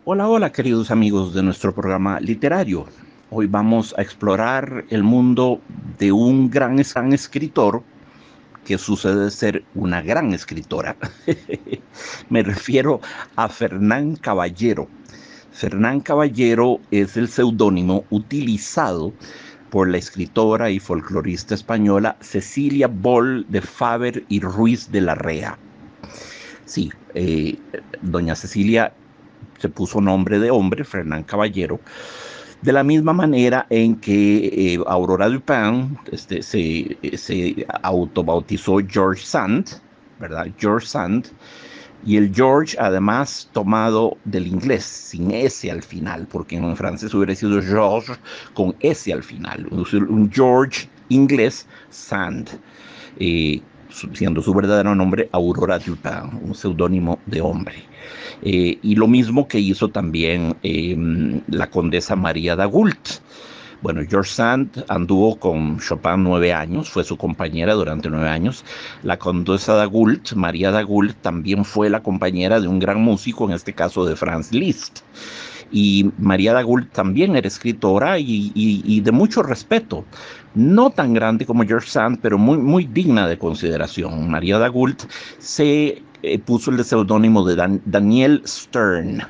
Hola, hola queridos amigos de nuestro programa literario. Hoy vamos a explorar el mundo de un gran escritor que sucede ser una gran escritora. Me refiero a Fernán Caballero. Fernán Caballero es el seudónimo utilizado por la escritora y folclorista española Cecilia Boll de Faber y Ruiz de Larrea. Sí, doña Cecilia se puso nombre de hombre, Fernán Caballero, de la misma manera en que Aurora Dupin se autobautizó George Sand, ¿verdad? George Sand, y el George además tomado del inglés, sin S al final, porque en francés hubiera sido George con S al final, un George inglés Sand. Eh, Siendo su verdadero nombre Aurora Dupin, un seudónimo de hombre. Y lo mismo que hizo también la condesa María Dagult. Bueno, George Sand anduvo con Chopin 9 años, fue su compañera durante 9 años. La condesa Dagult, María Dagult, también fue la compañera de un gran músico, en este caso de Franz Liszt. Y María Dagult también era escritora y de mucho respeto. No tan grande como George Sand, pero muy digna de consideración. María Dagult se puso el seudónimo de Daniel Stern.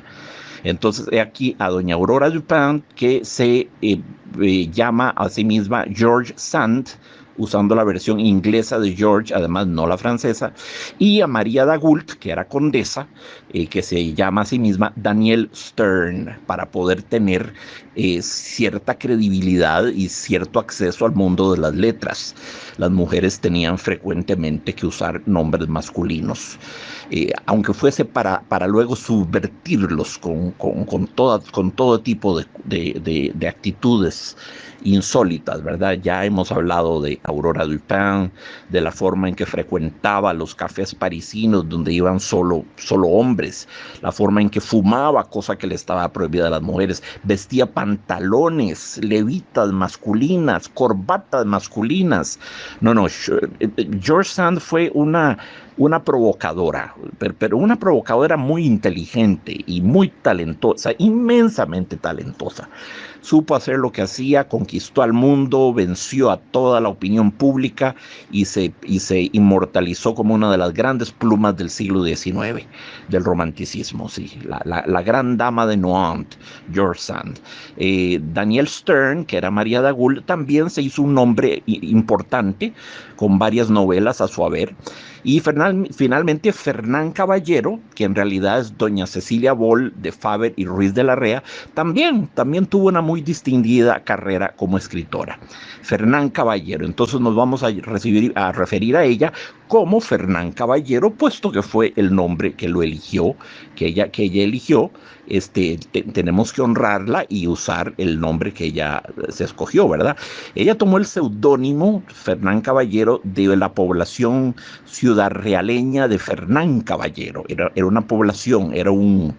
Entonces, he aquí a doña Aurora Dupin, que se llama a sí misma George Sand, usando la versión inglesa de George, además no la francesa, y a María Dagult, que era condesa, que se llama a sí misma Daniel Stern, para poder tener cierta credibilidad y cierto acceso al mundo de las letras. Las mujeres tenían frecuentemente que usar nombres masculinos. Aunque fuese para luego subvertirlos con todo tipo de actitudes insólitas, ¿verdad? Ya hemos hablado de Aurora Dupin, de la forma en que frecuentaba los cafés parisinos donde iban solo hombres, la forma en que fumaba, cosa que le estaba prohibida a las mujeres, vestía pantalones, levitas masculinas, corbatas masculinas. No, George Sand fue una provocadora, pero una provocadora muy inteligente y muy talentosa, inmensamente talentosa. Supo hacer lo que hacía, conquistó al mundo, venció a toda la opinión pública y se inmortalizó como una de las grandes plumas del siglo XIX, del romanticismo, sí, la gran dama de Nohant, George Sand. Daniel Stern, que era María Dagul, también se hizo un nombre importante con varias novelas a su haber. Y finalmente Fernán Caballero, que en realidad es doña Cecilia Boll de Faber y Ruiz de Larrea, también tuvo una muy distinguida carrera como escritora. Fernán Caballero, entonces nos vamos a referir a ella como Fernán Caballero, puesto que fue el nombre que lo eligió, que ella eligió. Tenemos que honrarla y usar el nombre que ella se escogió, ¿verdad? Ella tomó el seudónimo Fernán Caballero de la población ciudad realeña de Fernán Caballero. Era una población, era un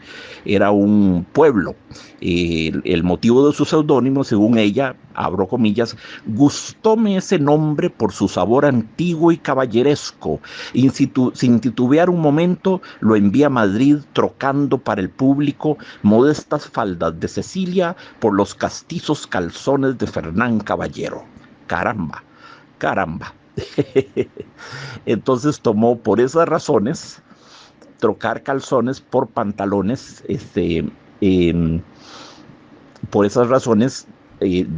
pueblo. El motivo de su seudónimo, según ella, abro comillas, gustóme ese nombre por su sabor antiguo y caballeresco. Y sin titubear un momento, lo envía a Madrid trocando para el público modestas faldas de Cecilia por los castizos calzones de Fernán Caballero. Caramba, caramba. Entonces tomó por esas razones trocar calzones por pantalones, eh, por esas razones,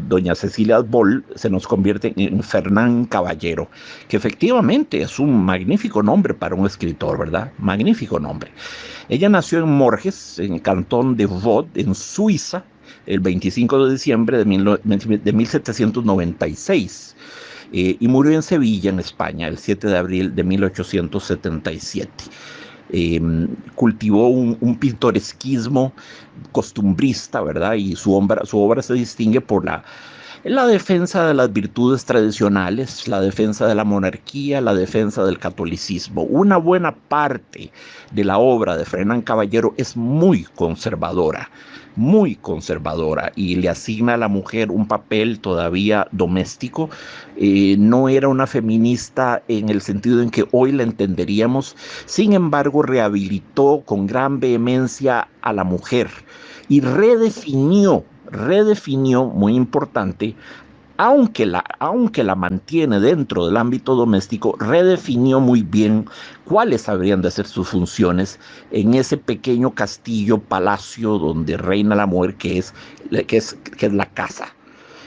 doña Cecilia Boll se nos convierte en Fernán Caballero, que efectivamente es un magnífico nombre para un escritor, ¿verdad? Magnífico nombre. Ella nació en Morges, en el cantón de Vaud, en Suiza, el 25 de diciembre de 1796. Y murió en Sevilla, en España, el 7 de abril de 1877. Cultivó un pintoresquismo costumbrista, ¿verdad? Y su obra se distingue por la defensa de las virtudes tradicionales, la defensa de la monarquía, la defensa del catolicismo. Una buena parte de la obra de Fernán Caballero es muy conservadora, y le asigna a la mujer un papel todavía doméstico. No era una feminista en el sentido en que hoy la entenderíamos, sin embargo rehabilitó con gran vehemencia a la mujer. y redefinió, muy importante, aunque la mantiene dentro del ámbito doméstico, redefinió muy bien cuáles habrían de ser sus funciones en ese pequeño castillo, palacio donde reina la mujer, que es la casa.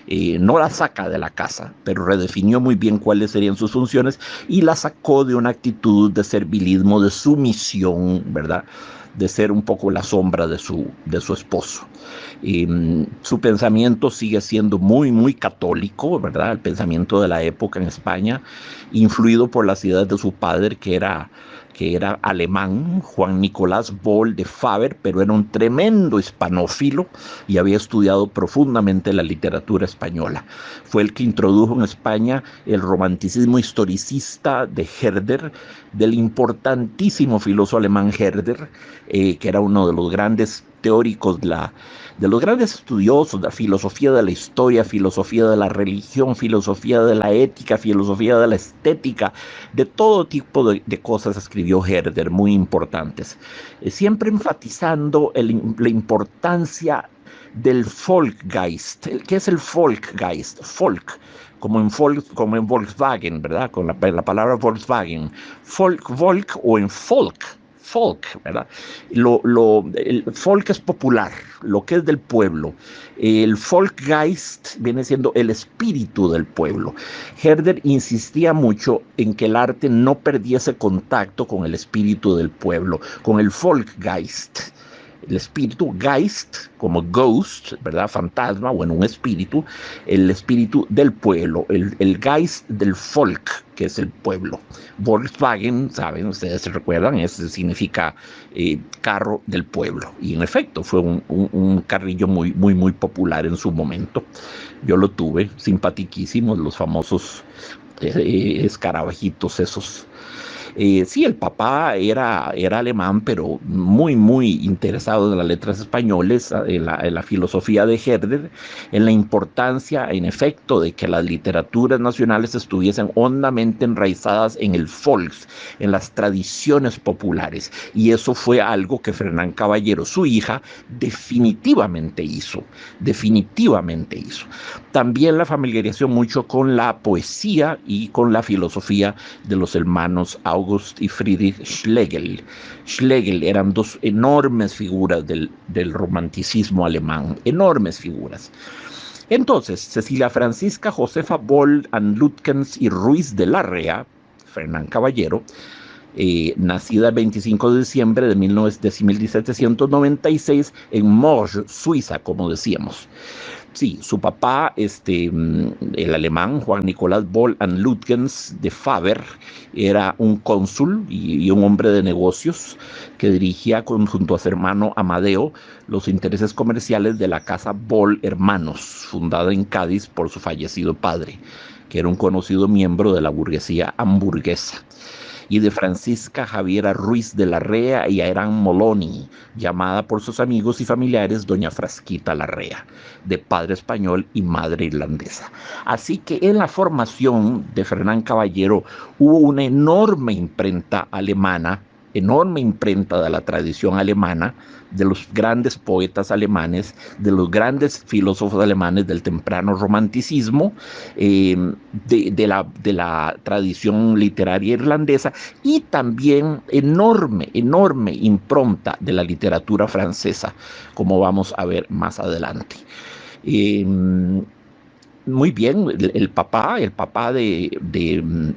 No la saca de la casa, pero redefinió muy bien cuáles serían sus funciones y la sacó de una actitud de servilismo, de sumisión, ¿verdad? De ser un poco la sombra de su esposo. Su pensamiento sigue siendo muy, muy católico, ¿verdad? El pensamiento de la época en España, influido por las ideas de su padre, que era alemán, Juan Nicolás Boll de Faber, pero era un tremendo hispanófilo y había estudiado profundamente la literatura española. Fue el que introdujo en España el romanticismo historicista de Herder, del importantísimo filósofo alemán Herder, que era uno de los grandes teóricos de los grandes estudiosos de la filosofía de la historia, filosofía de la religión, filosofía de la ética, filosofía de la estética, de todo tipo de cosas escribió Herder, muy importantes. Siempre enfatizando la importancia del Volksgeist. ¿Qué es el Volksgeist? Folk, como en Volkswagen, ¿verdad? Con la palabra Volkswagen. Volk o en folk, ¿verdad? El folk es popular, lo que es del pueblo. El Volksgeist viene siendo el espíritu del pueblo. Herder insistía mucho en que el arte no perdiese contacto con el espíritu del pueblo, con el Volksgeist. El espíritu, Geist, como ghost, ¿verdad? Fantasma, bueno, un espíritu, el espíritu del pueblo, el Geist del Volk, que es el pueblo. Volkswagen, saben, ustedes se recuerdan, significa carro del pueblo. Y en efecto, fue un carrillo muy, muy, muy popular en su momento. Yo lo tuve, simpatiquísimos, los famosos escarabajitos esos. Sí, el papá era alemán, pero muy, muy interesado en las letras españoles, en la filosofía de Herder, en la importancia, en efecto, de que las literaturas nacionales estuviesen hondamente enraizadas en el Volks, en las tradiciones populares. Y eso fue algo que Fernán Caballero, su hija, definitivamente hizo. Definitivamente hizo. También la familiarización mucho con la poesía y con la filosofía de los hermanos August y Friedrich Schlegel. Schlegel eran dos enormes figuras del romanticismo alemán, enormes figuras. Entonces, Cecilia Francisca Josefa Boll and Lütgens y Ruiz de Larrea, Fernán Caballero, nacida el 25 de diciembre de 1796 en Morges, Suiza, como decíamos. Sí, su papá, el alemán Juan Nicolás Boll and Lütgens de Faber, era un cónsul y un hombre de negocios que dirigía junto a su hermano Amadeo los intereses comerciales de la casa Boll Hermanos, fundada en Cádiz por su fallecido padre, que era un conocido miembro de la burguesía hamburguesa, y de Francisca Javiera Ruiz de Larrea y Ayrán Moloni, llamada por sus amigos y familiares Doña Frasquita Larrea, de padre español y madre irlandesa. Así que en la formación de Fernán Caballero hubo una enorme imprenta de la tradición alemana, de los grandes poetas alemanes, de los grandes filósofos alemanes del temprano romanticismo, de la tradición literaria irlandesa, y también enorme impronta de la literatura francesa, como vamos a ver más adelante. Muy bien, el papá de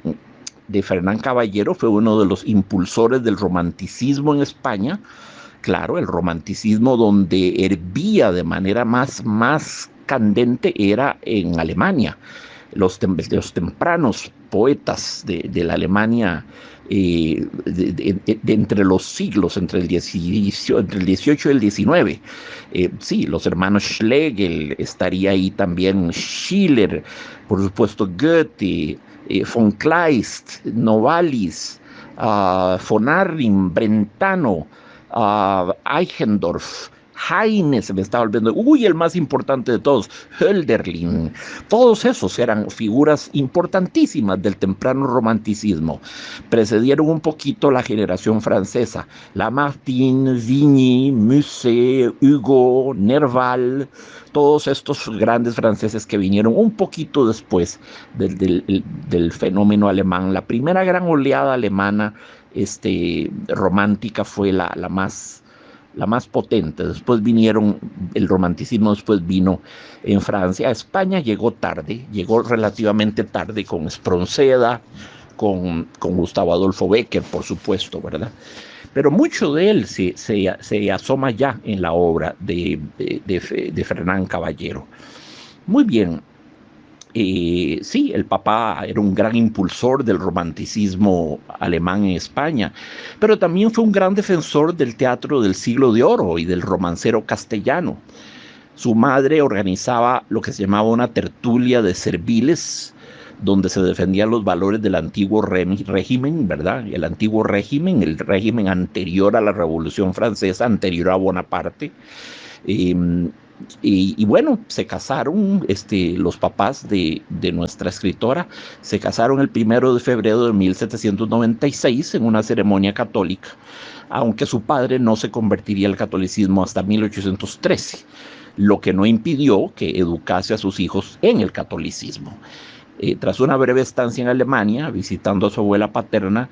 Fernán Caballero fue uno de los impulsores del romanticismo en España. Claro, el romanticismo donde hervía de manera más candente era en Alemania. Los tempranos poetas de la Alemania de entre los siglos, entre el 18 y el 19. Sí, los hermanos Schlegel, estaría ahí también Schiller, por supuesto Goethe, von Kleist, Novalis, von Arnim, Brentano, Eichendorff, Heine se me estaba olvidando, uy, el más importante de todos, Hölderlin. Todos esos eran figuras importantísimas del temprano romanticismo. Precedieron un poquito la generación francesa, Lamartine, Vigny, Musset, Hugo, Nerval, todos estos grandes franceses que vinieron un poquito después del fenómeno alemán. La primera gran oleada alemana romántica fue la más potente. Después vinieron, el romanticismo después vino en Francia. A España llegó tarde, llegó relativamente tarde con Espronceda, con Gustavo Adolfo Bécquer, por supuesto, ¿verdad? Pero mucho de él se asoma ya en la obra de Fernán Caballero. Muy bien. Sí, el papá era un gran impulsor del romanticismo alemán en España, pero también fue un gran defensor del teatro del siglo de oro y del romancero castellano. Su madre organizaba lo que se llamaba una tertulia de serviles, donde se defendían los valores del antiguo régimen, ¿verdad? El antiguo régimen, el régimen anterior a la Revolución Francesa, anterior a Bonaparte. Y bueno, se casaron, los papás de nuestra escritora, se casaron el 1 de febrero de 1796 en una ceremonia católica, aunque su padre no se convertiría al catolicismo hasta 1813, lo que no impidió que educase a sus hijos en el catolicismo. Tras una breve estancia en Alemania, visitando a su abuela paterna,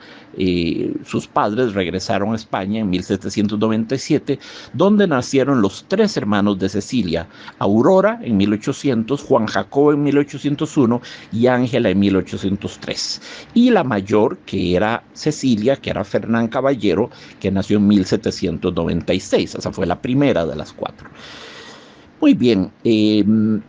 sus padres regresaron a España en 1797, donde nacieron los 3 hermanos de Cecilia: Aurora en 1800, Juan Jacobo en 1801 y Ángela en 1803. Y la mayor, que era Cecilia, que era Fernán Caballero, que nació en 1796. Esa fue la primera de las 4. Muy bien,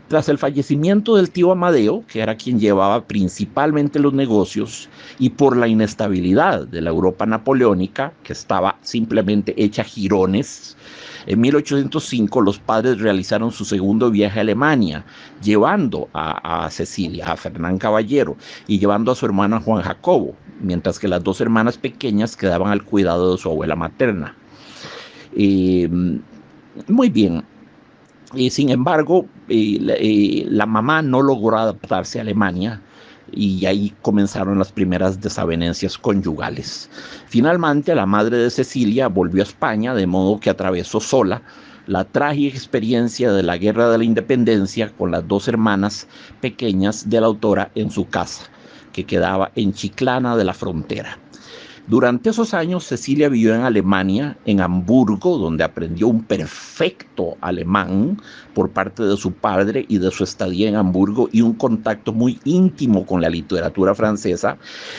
tras el fallecimiento del tío Amadeo, que era quien llevaba principalmente los negocios, y por la inestabilidad de la Europa napoleónica, que estaba simplemente hecha jirones, en 1805 los padres realizaron su segundo viaje a Alemania, llevando a Cecilia, a Fernán Caballero, y llevando a su hermano Juan Jacobo, mientras que las 2 hermanas pequeñas quedaban al cuidado de su abuela materna. Muy bien. Sin embargo, la mamá no logró adaptarse a Alemania y ahí comenzaron las primeras desavenencias conyugales. Finalmente, la madre de Cecilia volvió a España, de modo que atravesó sola la trágica experiencia de la Guerra de la Independencia con las 2 hermanas pequeñas de la autora en su casa, que quedaba en Chiclana de la Frontera. Durante esos años, Cecilia vivió en Alemania, en Hamburgo, donde aprendió un perfecto alemán por parte de su padre y de su estadía en Hamburgo y un contacto muy íntimo con la literatura francesa.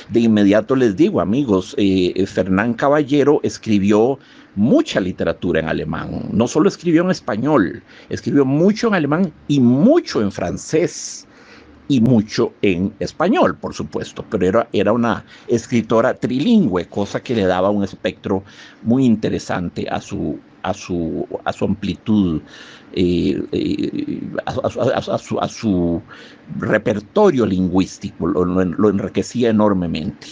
De inmediato les digo, amigos, Fernán Caballero escribió mucha literatura en alemán. No solo escribió en español, escribió mucho en alemán y mucho en francés. Y mucho en español, por supuesto, pero era una escritora trilingüe, cosa que le daba un espectro muy interesante a su amplitud, a su repertorio lingüístico, lo enriquecía enormemente.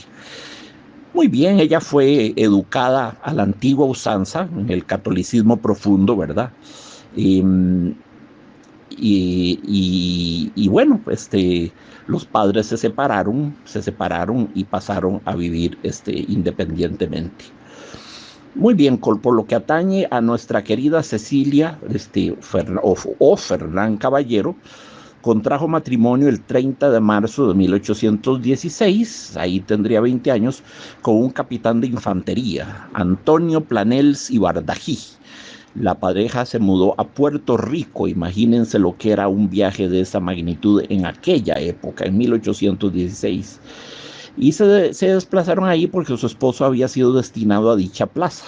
Muy bien, ella fue educada a la antigua usanza, en el catolicismo profundo, ¿verdad? Y bueno, los padres se separaron y pasaron a vivir independientemente. Muy bien, por lo que atañe a nuestra querida Cecilia, Fernán Caballero, contrajo matrimonio el 30 de marzo de 1816, ahí tendría 20 años, con un capitán de infantería, Antonio Planels y Bardají. La pareja se mudó a Puerto Rico. Imagínense lo que era un viaje de esa magnitud en aquella época, en 1816. Y se desplazaron ahí porque su esposo había sido destinado a dicha plaza,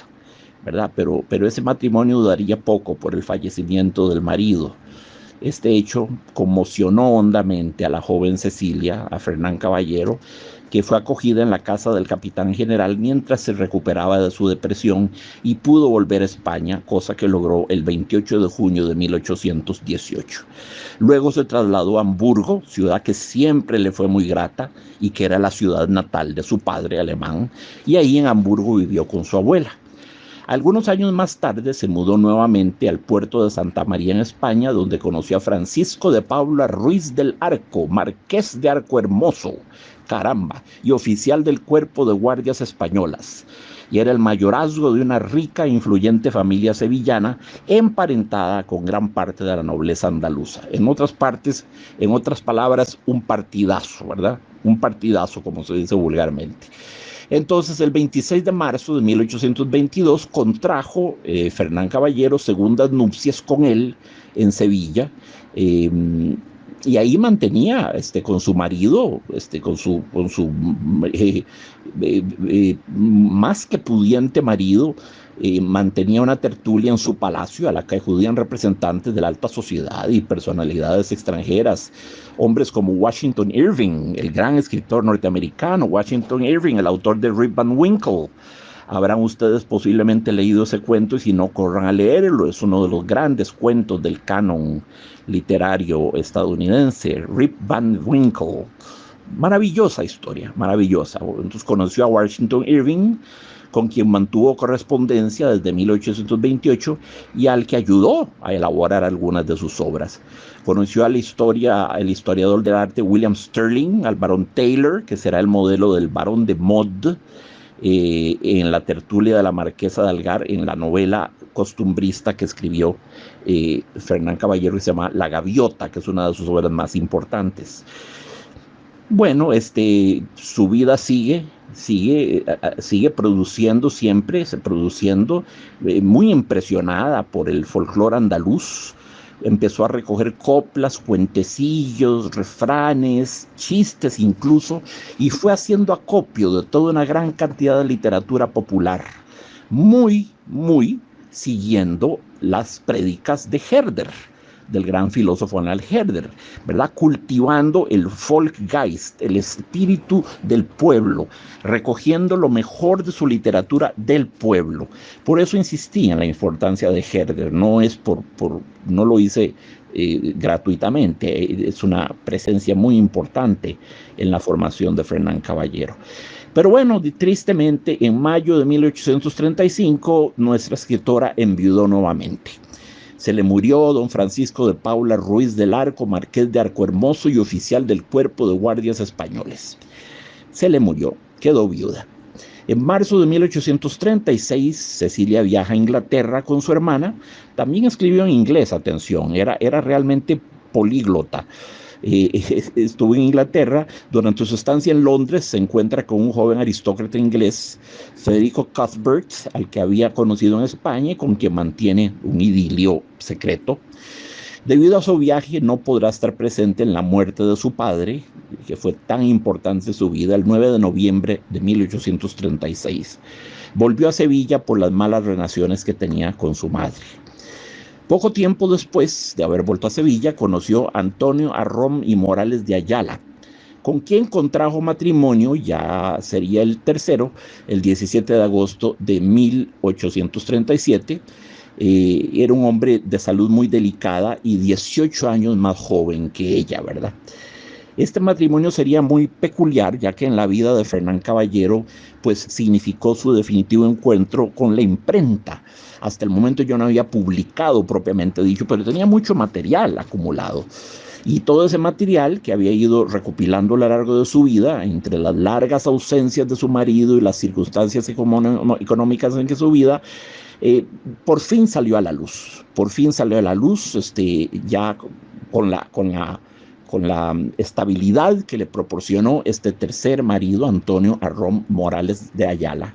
¿verdad? Pero ese matrimonio duraría poco por el fallecimiento del marido. Este hecho conmocionó hondamente a la joven Cecilia, a Fernán Caballero, que fue acogida en la casa del capitán general mientras se recuperaba de su depresión y pudo volver a España, cosa que logró el 28 de junio de 1818. Luego se trasladó a Hamburgo, ciudad que siempre le fue muy grata y que era la ciudad natal de su padre alemán, y ahí en Hamburgo vivió con su abuela. Algunos años más tarde se mudó nuevamente al puerto de Santa María en España, donde conoció a Francisco de Paula Ruiz del Arco, marqués de Arco Hermoso, caramba, y oficial del Cuerpo de Guardias Españolas. Y era el mayorazgo de una rica e influyente familia sevillana, emparentada con gran parte de la nobleza andaluza. En otras palabras, un partidazo, ¿verdad? Un partidazo, como se dice vulgarmente. Entonces, el 26 de marzo de 1822 contrajo Fernán Caballero segundas nupcias con él en Sevilla. eh, y ahí mantenía con su marido, con su más que pudiente marido, mantenía una tertulia en su palacio a la que acudían representantes de la alta sociedad y personalidades extranjeras, hombres como Washington Irving, el gran escritor norteamericano, Washington Irving, el autor de Rip Van Winkle. Habrán ustedes posiblemente leído ese cuento y si no, corran a leerlo. Es uno de los grandes cuentos del canon literario estadounidense, Rip Van Winkle. Maravillosa historia, maravillosa. Entonces conoció a Washington Irving, con quien mantuvo correspondencia desde 1828 y al que ayudó a elaborar algunas de sus obras. Conoció el historiador del arte William Sterling, al barón Taylor, que será el modelo del barón de Mod, en la tertulia de la Marquesa de Algar, en la novela costumbrista que escribió Fernán Caballero, que se llama La Gaviota, que es una de sus obras más importantes. Bueno, su vida sigue produciendo siempre, muy impresionada por el folclore andaluz. Empezó a recoger coplas, cuentecillos, refranes, chistes incluso, y fue haciendo acopio de toda una gran cantidad de literatura popular, muy siguiendo las prédicas de Herder, del gran filósofo anal Herder, ¿verdad? Cultivando el Volksgeist, el espíritu del pueblo, recogiendo lo mejor de su literatura del pueblo. Por eso insistí en la importancia de Herder, no lo hice gratuitamente, es una presencia muy importante en la formación de Fernán Caballero. Pero bueno, tristemente, en mayo de 1835, nuestra escritora enviudó nuevamente. Se le murió don Francisco de Paula Ruiz del Arco, marqués de Arco Hermoso y oficial del Cuerpo de Guardias Españoles. Se le murió, quedó viuda. En marzo de 1836, Cecilia viaja a Inglaterra con su hermana. También escribió en inglés, atención, era realmente políglota. Estuvo en Inglaterra. Durante su estancia en Londres se encuentra con un joven aristócrata inglés, Federico Cuthbert, al que había conocido en España y con quien mantiene un idilio secreto. Debido a su viaje no podrá estar presente en la muerte de su padre, que fue tan importante en su vida, el 9 de noviembre de 1836. Volvió a Sevilla por las malas relaciones que tenía con su madre. Poco tiempo después de haber vuelto a Sevilla, conoció a Antonio Arrom y Morales de Ayala, con quien contrajo matrimonio, ya sería el tercero, el 17 de agosto de 1837. Era un hombre de salud muy delicada y 18 años más joven que ella, ¿verdad? Este matrimonio sería muy peculiar, ya que en la vida de Fernán Caballero, pues significó su definitivo encuentro con la imprenta. Hasta el momento yo no había publicado propiamente dicho, pero tenía mucho material acumulado. Y todo ese material que había ido recopilando a lo largo de su vida, entre las largas ausencias de su marido y las circunstancias económicas en que su vida, por fin salió a la luz. Por fin salió a la luz, ya con la estabilidad que le proporcionó este tercer marido, Antonio Arrom Morales de Ayala.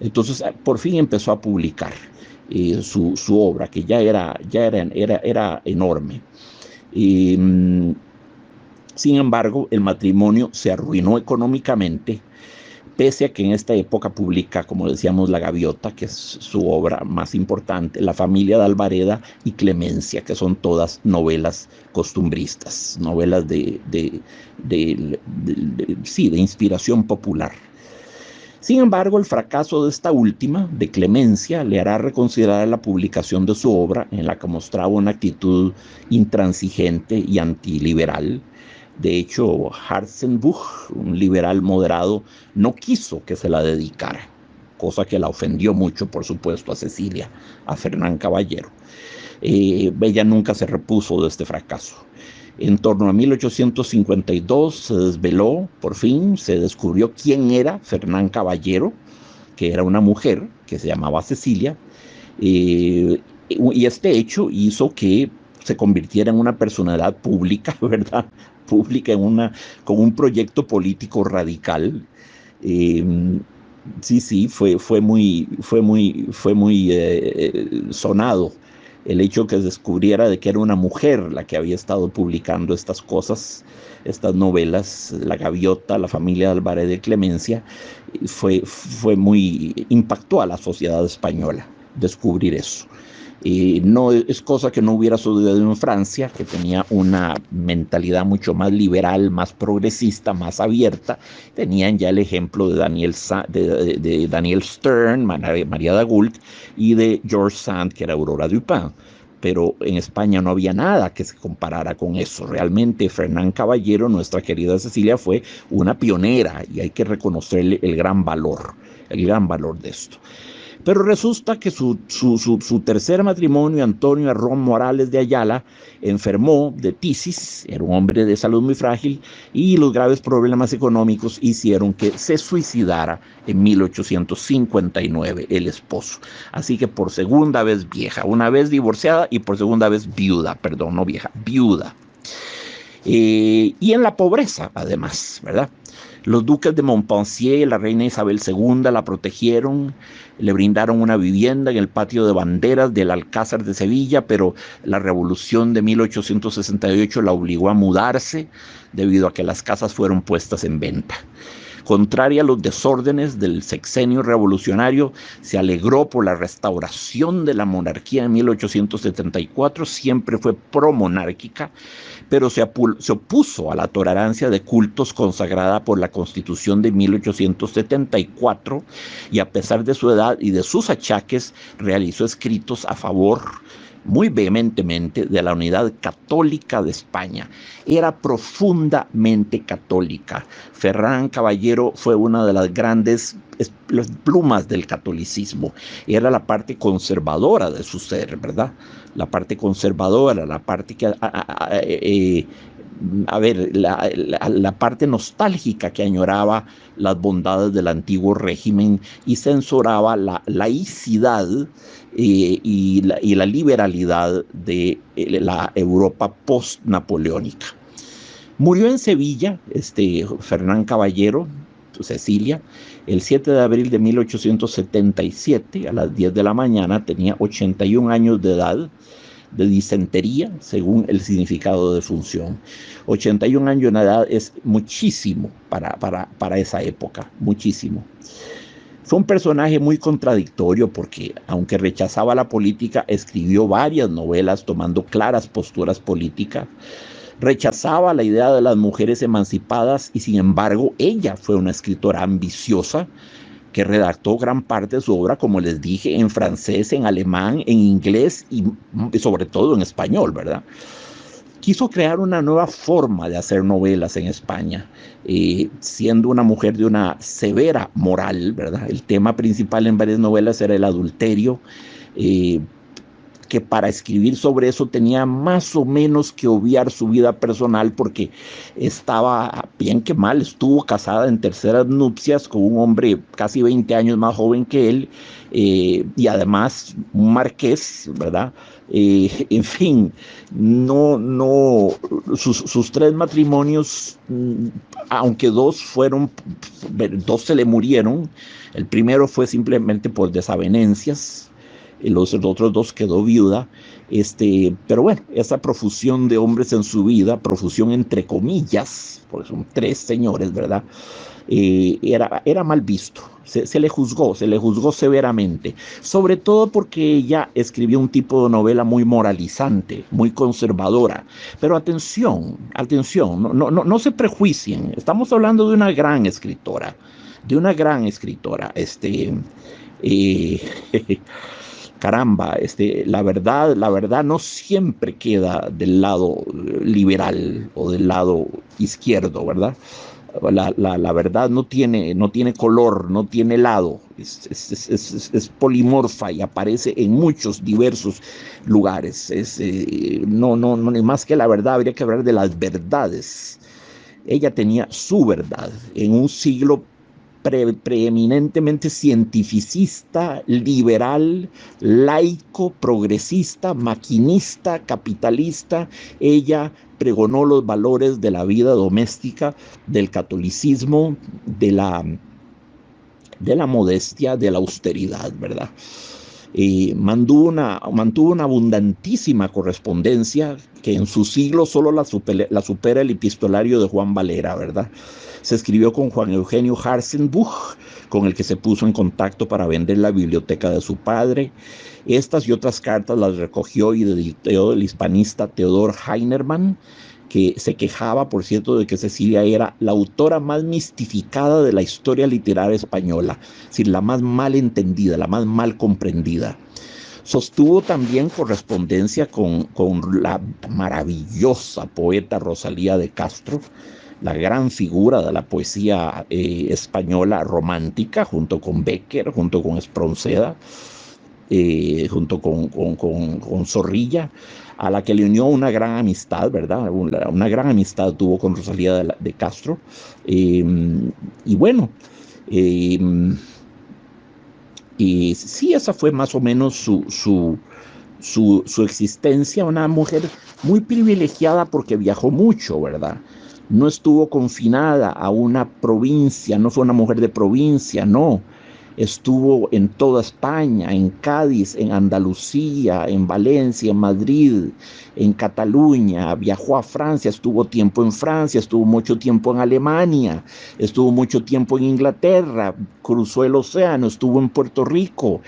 Entonces, por fin empezó a publicar su obra, que ya era enorme. Sin embargo, el matrimonio se arruinó económicamente, pese a que en esta época publica, como decíamos, La Gaviota, que es su obra más importante, La familia de Alvareda y Clemencia, que son todas novelas costumbristas, novelas de inspiración popular. Sin embargo, el fracaso de esta última, de Clemencia, le hará reconsiderar la publicación de su obra, en la que mostraba una actitud intransigente y antiliberal. De hecho, Hartzenbuch, un liberal moderado, no quiso que se la dedicara, cosa que la ofendió mucho, por supuesto, a Cecilia, a Fernán Caballero. Ella nunca se repuso de este fracaso. En torno a 1852 se desveló, por fin, se descubrió quién era Fernán Caballero, que era una mujer que se llamaba Cecilia, y este hecho hizo que se convirtiera en una personalidad pública, ¿verdad? Pública con un proyecto político radical. Sí, fue muy sonado el hecho que se descubriera de que era una mujer la que había estado publicando estas cosas, estas novelas, La Gaviota, La familia de Álvarez de Clemencia. Impactó a la sociedad española descubrir eso. No es cosa que no hubiera sucedido en Francia, que tenía una mentalidad mucho más liberal, más progresista, más abierta. Tenían ya el ejemplo de Daniel Stern, María Dagoult, y de George Sand, que era Aurora Dupin. Pero en España no había nada que se comparara con eso. Realmente Fernán Caballero, nuestra querida Cecilia, fue una pionera y hay que reconocerle el gran valor de esto. Pero resulta que su tercer matrimonio, Antonio Arrón Morales de Ayala, enfermó de tisis, era un hombre de salud muy frágil, y los graves problemas económicos hicieron que se suicidara en 1859 el esposo. Así que por segunda vez vieja, una vez divorciada y por segunda vez viuda, perdón, no vieja, viuda. Y en la pobreza, además, ¿verdad? Los duques de Montpensier y la reina Isabel II la protegieron, le brindaron una vivienda en el patio de banderas del Alcázar de Sevilla, pero la revolución de 1868 la obligó a mudarse debido a que las casas fueron puestas en venta. Contraria a los desórdenes del sexenio revolucionario, se alegró por la restauración de la monarquía en 1874, siempre fue promonárquica, pero se opuso a la tolerancia de cultos consagrada por la Constitución de 1874 y a pesar de su edad y de sus achaques, realizó escritos a favor muy vehementemente de la unidad católica de España. Era profundamente católica. Fernán Caballero fue una de las grandes plumas del catolicismo. Era la parte conservadora de su ser, ¿verdad? La parte conservadora, la parte que... la parte nostálgica que añoraba las bondades del antiguo régimen y censuraba la laicidad y la liberalidad de la Europa post-napoleónica. Murió en Sevilla, Fernán Caballero, Cecilia, el 7 de abril de 1877, a las 10 de la mañana, tenía 81 años de edad, de disentería, según el significado de defunción. 81 años de edad es muchísimo para esa época, muchísimo. Fue un personaje muy contradictorio porque, aunque rechazaba la política, escribió varias novelas tomando claras posturas políticas. Rechazaba la idea de las mujeres emancipadas y, sin embargo, ella fue una escritora ambiciosa que redactó gran parte de su obra, como les dije, en francés, en alemán, en inglés y sobre todo en español, ¿verdad? Quiso crear una nueva forma de hacer novelas en España, siendo una mujer de una severa moral, ¿verdad? El tema principal en varias novelas era el adulterio, que para escribir sobre eso tenía más o menos que obviar su vida personal porque estaba, bien que mal, estuvo casada en terceras nupcias con un hombre casi 20 años más joven que él, y además un marqués, ¿verdad? En fin, sus tres matrimonios, aunque dos se le murieron. El primero fue simplemente por desavenencias, los otros dos quedó viuda, pero bueno, esa profusión de hombres en su vida, profusión entre comillas, porque son tres señores, ¿verdad? Era mal visto, se le juzgó severamente, sobre todo porque ella escribió un tipo de novela muy moralizante, muy conservadora. Pero atención, no se prejuicien, estamos hablando de una gran escritora, caramba, la verdad no siempre queda del lado liberal o del lado izquierdo, ¿verdad? La verdad no tiene color, no tiene lado, es polimorfa y aparece en muchos diversos lugares. No, ni más que la verdad, habría que hablar de las verdades. Ella tenía su verdad en un siglo preeminentemente cientificista, liberal, laico, progresista, maquinista, capitalista. Ella pregonó los valores de la vida doméstica, del catolicismo, de la modestia, de la austeridad, ¿verdad? Mantuvo una abundantísima correspondencia que en su siglo solo la supera el epistolario de Juan Valera, ¿verdad? Se escribió con Juan Eugenio Harsenbuch, con el que se puso en contacto para vender la biblioteca de su padre. Estas y otras cartas las recogió y editó el hispanista Theodor Heinermann, que se quejaba, por cierto, de que Cecilia era la autora más mistificada de la historia literaria española, es decir, la más mal entendida, la más mal comprendida. Sostuvo también correspondencia con la maravillosa poeta Rosalía de Castro, la gran figura de la poesía española romántica, junto con Bécquer, junto con Espronceda, junto con Zorrilla, a la que le unió una gran amistad, ¿verdad? Una gran amistad tuvo con Rosalía de Castro. Y bueno, sí, esa fue más o menos su existencia, una mujer muy privilegiada porque viajó mucho, ¿verdad? No estuvo confinada a una provincia, no fue una mujer de provincia, no. Estuvo en toda España, en Cádiz, en Andalucía, en Valencia, en Madrid, en Cataluña, viajó a Francia, estuvo tiempo en Francia, estuvo mucho tiempo en Alemania, estuvo mucho tiempo en Inglaterra, cruzó el océano, estuvo en Puerto Rico.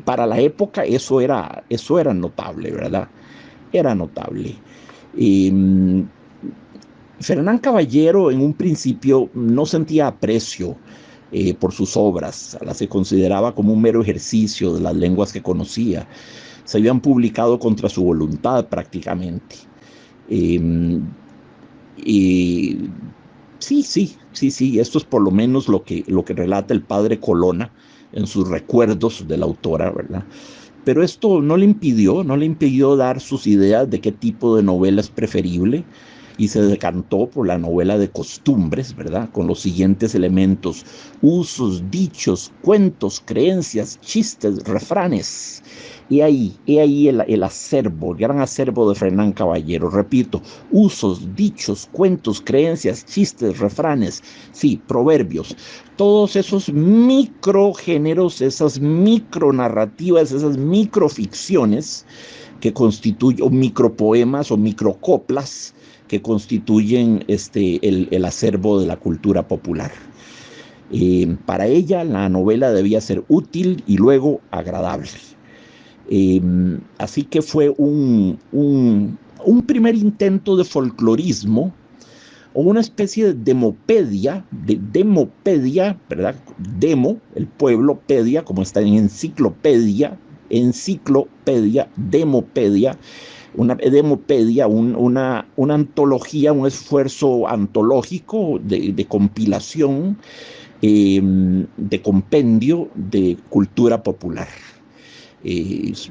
Para la época eso era notable, ¿verdad? Era notable. Fernán Caballero en un principio no sentía aprecio por sus obras, las se consideraba como un mero ejercicio de las lenguas que conocía. Se habían publicado contra su voluntad prácticamente. Sí, esto es por lo menos lo que relata el padre Colonna en sus recuerdos de la autora, ¿verdad? Pero esto no le impidió dar sus ideas de qué tipo de novela es preferible, y se decantó por la novela de costumbres, ¿verdad? Con los siguientes elementos: usos, dichos, cuentos, creencias, chistes, refranes. He ahí el acervo, el gran acervo de Fernán Caballero. Repito, usos, dichos, cuentos, creencias, chistes, refranes, sí, proverbios. Todos esos microgéneros, esas micronarrativas, esas microficciones que constituyen, o micropoemas o microcoplas, que constituyen el acervo de la cultura popular. Para ella la novela debía ser útil y luego agradable. Así que fue un primer intento de folclorismo, o una especie de demopedia, ¿verdad? Demo, el pueblo, pedia, como está en enciclopedia, demopedia, una demopedia, una antología, un esfuerzo antológico de compilación, de compendio de cultura popular.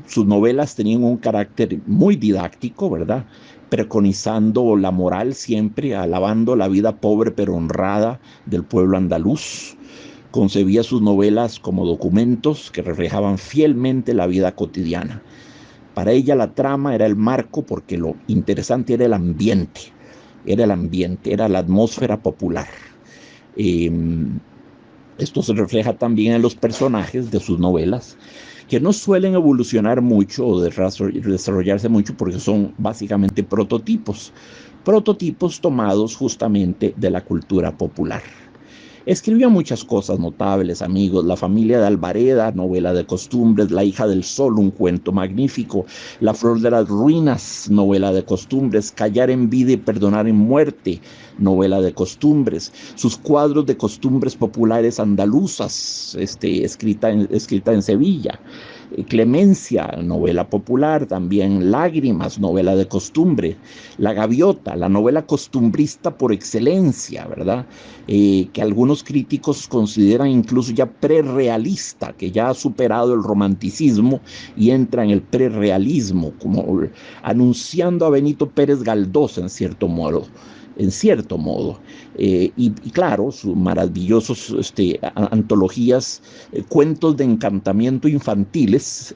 Sus novelas tenían un carácter muy didáctico, ¿verdad? Preconizando la moral siempre, alabando la vida pobre pero honrada del pueblo andaluz. Concebía sus novelas como documentos que reflejaban fielmente la vida cotidiana. Para ella la trama era el marco, porque lo interesante era era la atmósfera popular. Esto se refleja también en los personajes de sus novelas, que no suelen evolucionar mucho o desarrollarse mucho, porque son básicamente prototipos tomados justamente de la cultura popular. Escribió muchas cosas notables, amigos: La familia de Alvareda, novela de costumbres; La hija del sol, un cuento magnífico; La flor de las ruinas, novela de costumbres; Callar en vida y perdonar en muerte, novela de costumbres; sus cuadros de costumbres populares andaluzas, escrita en Sevilla; Clemencia, novela popular, también Lágrimas, novela de costumbre, La Gaviota, la novela costumbrista por excelencia, ¿verdad? Que algunos críticos consideran incluso ya prerrealista, que ya ha superado el romanticismo y entra en el prerrealismo, como anunciando a Benito Pérez Galdós en cierto modo. Y claro, sus maravillosos antologías, cuentos de encantamiento infantiles,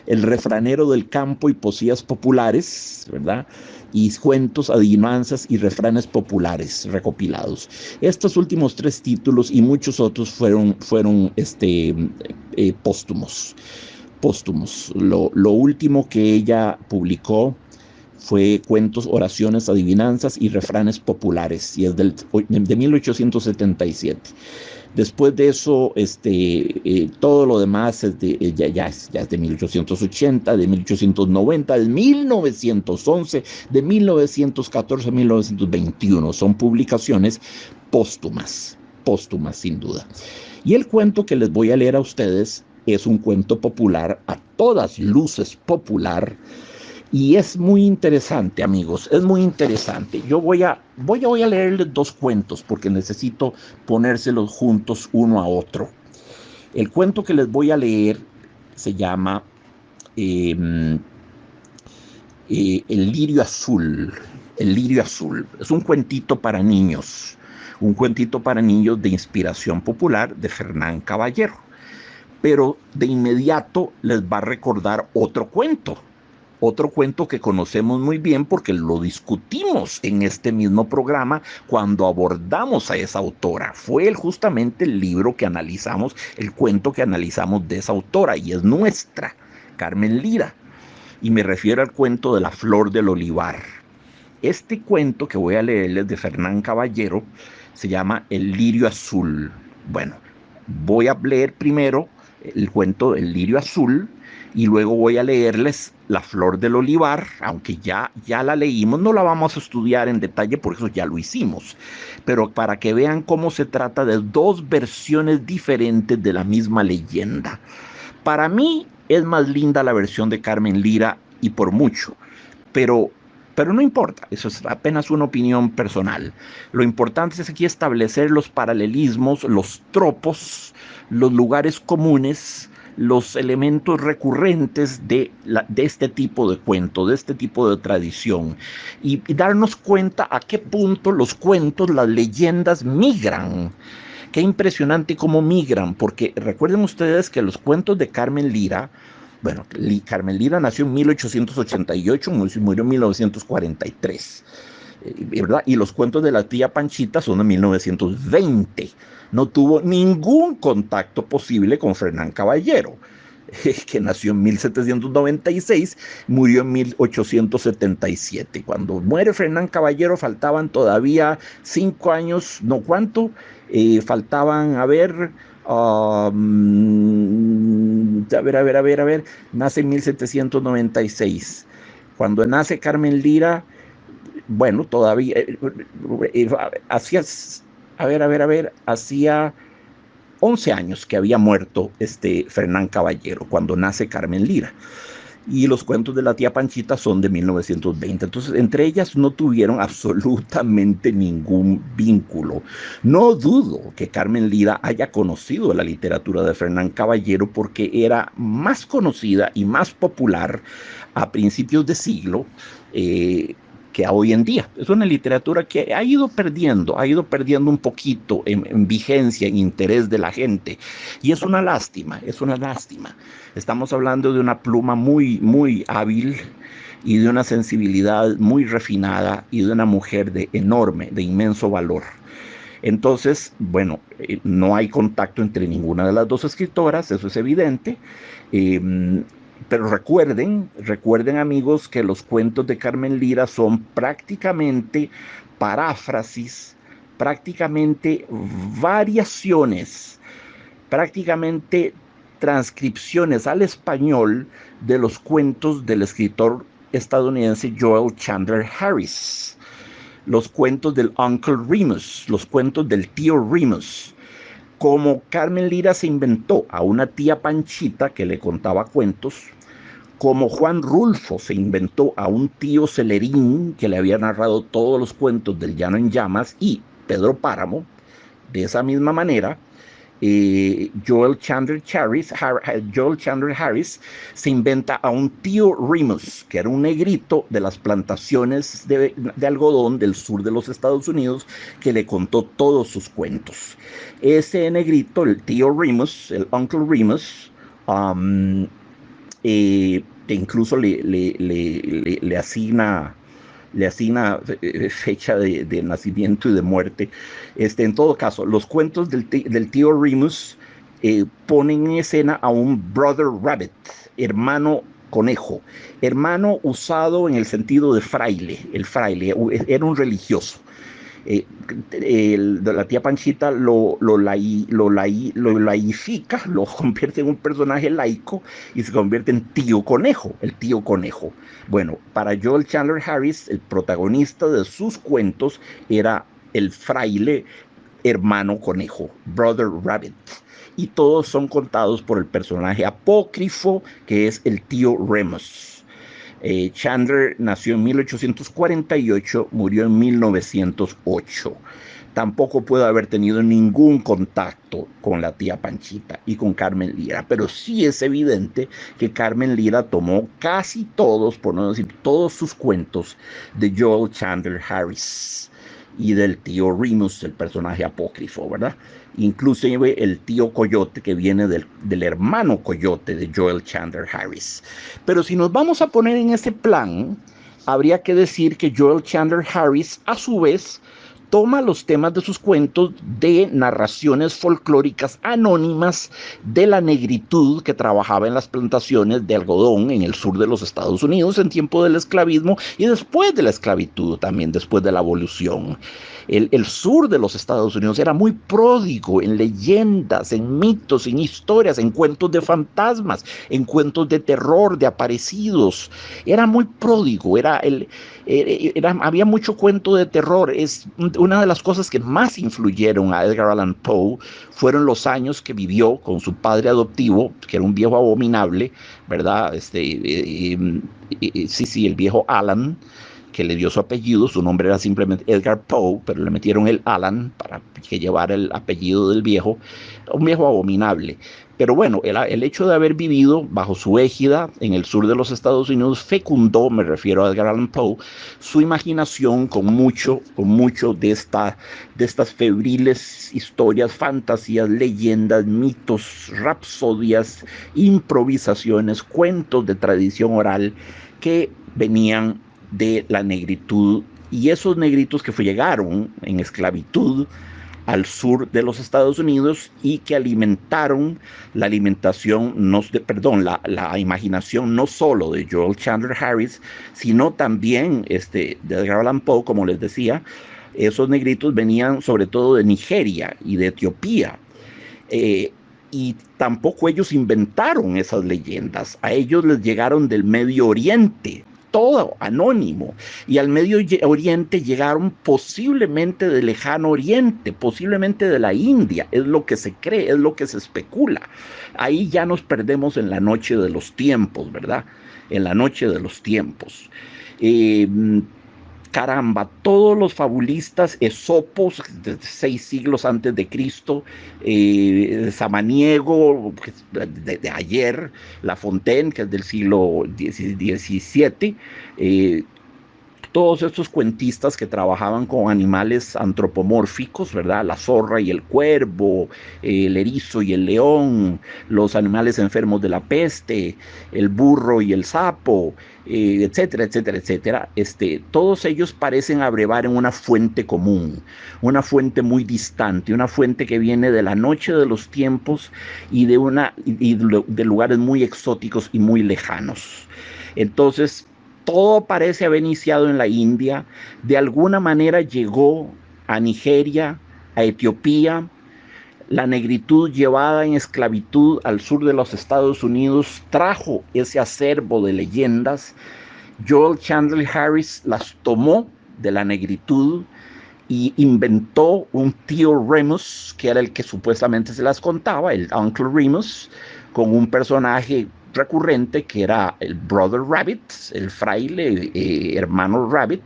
El refranero del campo y poesías populares, ¿verdad? Y cuentos, adivinanzas y refranes populares recopilados. Estos últimos tres títulos y muchos otros fueron póstumos. Lo último que ella publicó fue Cuentos, oraciones, adivinanzas y refranes populares, y es de 1877. Después de eso, todo lo demás ya es de 1880, de 1890, de 1911, de 1914 a 1921. Son publicaciones póstumas sin duda. Y el cuento que les voy a leer a ustedes es un cuento popular, a todas luces popular, y es muy interesante, amigos, es muy interesante. Yo voy a leerles dos cuentos porque necesito ponérselos juntos uno a otro. El cuento que les voy a leer se llama El lirio azul. El lirio azul. Es un cuentito para niños. Un cuentito para niños de inspiración popular de Fernán Caballero. Pero de inmediato les va a recordar otro cuento que conocemos muy bien porque lo discutimos en este mismo programa cuando abordamos a esa autora. Fue justamente el libro que analizamos, el cuento que analizamos de esa autora, y es nuestra, Carmen Lira. Y me refiero al cuento de La Flor del Olivar. Este cuento que voy a leerles de Fernán Caballero se llama El lirio azul. Bueno, voy a leer primero el cuento del lirio azul y luego voy a leerles La Flor del Olivar, aunque ya la leímos, no la vamos a estudiar en detalle, por eso ya lo hicimos, pero para que vean cómo se trata de dos versiones diferentes de la misma leyenda. Para mí es más linda la versión de Carmen Lira, y por mucho, pero no importa, eso es apenas una opinión personal. Lo importante es aquí establecer los paralelismos, los tropos, los lugares comunes, los elementos recurrentes de este tipo de cuento, de este tipo de tradición, y darnos cuenta a qué punto los cuentos, las leyendas migran. Qué impresionante cómo migran, porque recuerden ustedes que los cuentos de Carmen Lira, bueno, Carmen Lira nació en 1888, murió en 1943, ¿verdad? Y los cuentos de la tía Panchita son de 1920. No tuvo ningún contacto posible con Fernán Caballero, que nació en 1796, murió en 1877. Cuando muere Fernán Caballero faltaban todavía 5 años, no cuánto, faltaban, a ver, nace en 1796. Cuando nace Carmen Lira, bueno, todavía hacía, hacía 11 años que había muerto Fernán Caballero cuando nace Carmen Lira. Y los cuentos de la tía Panchita son de 1920. Entonces, entre ellas no tuvieron absolutamente ningún vínculo. No dudo que Carmen Lira haya conocido la literatura de Fernán Caballero porque era más conocida y más popular a principios de siglo que a hoy en día. Es una literatura que ha ido perdiendo un poquito en vigencia, en interés de la gente. Y es una lástima, es una lástima. Estamos hablando de una pluma muy, muy hábil y de una sensibilidad muy refinada y de una mujer de inmenso valor. Entonces, bueno, no hay contacto entre ninguna de las dos escritoras, eso es evidente. Pero recuerden amigos que los cuentos de Carmen Lira son prácticamente paráfrasis, prácticamente variaciones, prácticamente transcripciones al español de los cuentos del escritor estadounidense Joel Chandler Harris, los cuentos del Uncle Remus, los cuentos del tío Remus. Como Carmen Lira se inventó a una tía Panchita que le contaba cuentos, como Juan Rulfo se inventó a un tío Celerín que le había narrado todos los cuentos del Llano en Llamas, y Pedro Páramo, de esa misma manera, Joel Chandler Harris se inventa a un tío Remus, que era un negrito de las plantaciones de algodón del sur de los Estados Unidos, que le contó todos sus cuentos. Ese negrito, el tío Remus, el Uncle Remus, que incluso le asigna fecha de nacimiento y de muerte. En todo caso, los cuentos del tío Remus ponen en escena a un Brother Rabbit, hermano conejo, hermano usado en el sentido de fraile. El fraile era un religioso. La tía Panchita lo laifica, lo convierte en un personaje laico y se convierte en tío conejo, el tío conejo. Bueno, para Joel Chandler Harris, el protagonista de sus cuentos era el fraile hermano conejo, Brother Rabbit. Y todos son contados por el personaje apócrifo que es el tío Remus. Chandler nació en 1848, murió en 1908. Tampoco puede haber tenido ningún contacto con la tía Panchita y con Carmen Lira, pero sí es evidente que Carmen Lira tomó casi todos, por no decir todos sus cuentos de Joel Chandler Harris y del tío Remus, el personaje apócrifo, ¿verdad? Inclusive el tío Coyote, que viene del hermano Coyote de Joel Chandler Harris. Pero si nos vamos a poner en ese plan, habría que decir que Joel Chandler Harris, a su vez, toma los temas de sus cuentos de narraciones folclóricas anónimas de la negritud que trabajaba en las plantaciones de algodón en el sur de los Estados Unidos en tiempo del esclavismo y después de la esclavitud, también después de la abolición. El sur de los Estados Unidos era muy pródigo en leyendas, en mitos, en historias, en cuentos de fantasmas, en cuentos de terror, de aparecidos. Era muy pródigo, había mucho cuento de terror. Es una de las cosas que más influyeron a Edgar Allan Poe fueron los años que vivió con su padre adoptivo, que era un viejo abominable, ¿verdad? El viejo Alan, que le dio su apellido. Su nombre era simplemente Edgar Poe, pero le metieron el Alan para que llevara el apellido del viejo, un viejo abominable. Pero bueno, el hecho de haber vivido bajo su égida en el sur de los Estados Unidos fecundó, me refiero a Edgar Allan Poe, su imaginación con mucho de estas febriles historias, fantasías, leyendas, mitos, rapsodias, improvisaciones, cuentos de tradición oral que venían de la negritud, y esos negritos que llegaron en esclavitud al sur de los Estados Unidos y que alimentaron la imaginación no solo de Joel Chandler Harris, sino también de Edgar Allan Poe, como les decía. Esos negritos venían sobre todo de Nigeria y de Etiopía. Y tampoco ellos inventaron esas leyendas, a ellos les llegaron del Medio Oriente, todo anónimo, y al Medio Oriente llegaron posiblemente del Lejano Oriente, posiblemente de la India, es lo que se cree, es lo que se especula. Ahí ya nos perdemos en la noche de los tiempos, ¿verdad? En la noche de los tiempos. Caramba, todos los fabulistas esopos de 6 siglos antes de Cristo, Samaniego, de ayer, La Fontaine, que es del siglo XVII, todos estos cuentistas que trabajaban con animales antropomórficos, ¿verdad? La zorra y el cuervo, el erizo y el león, los animales enfermos de la peste, el burro y el sapo, etcétera, etcétera, etcétera. Todos ellos parecen abrevar en una fuente común, una fuente muy distante, una fuente que viene de la noche de los tiempos y de lugares muy exóticos y muy lejanos. Entonces, todo parece haber iniciado en la India, de alguna manera llegó a Nigeria, a Etiopía. La negritud llevada en esclavitud al sur de los Estados Unidos trajo ese acervo de leyendas. Joel Chandler Harris las tomó de la negritud y inventó un tío Remus, que era el que supuestamente se las contaba, el Uncle Remus, con un personaje recurrente que era el Brother Rabbit, el fraile hermano Rabbit,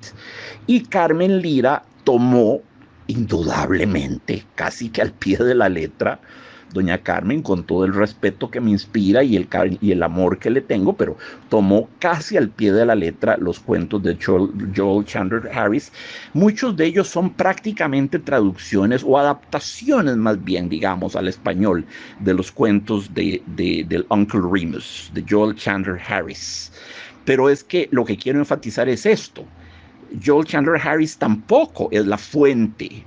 y Carmen Lira tomó indudablemente, casi que al pie de la letra, doña Carmen, con todo el respeto que me inspira y el amor que le tengo, pero tomó casi al pie de la letra los cuentos de Joel Chandler Harris. Muchos de ellos son prácticamente traducciones o adaptaciones, más bien, digamos, al español, de los cuentos del Uncle Remus, de Joel Chandler Harris. Pero es que lo que quiero enfatizar es esto. Joel Chandler Harris tampoco es la fuente,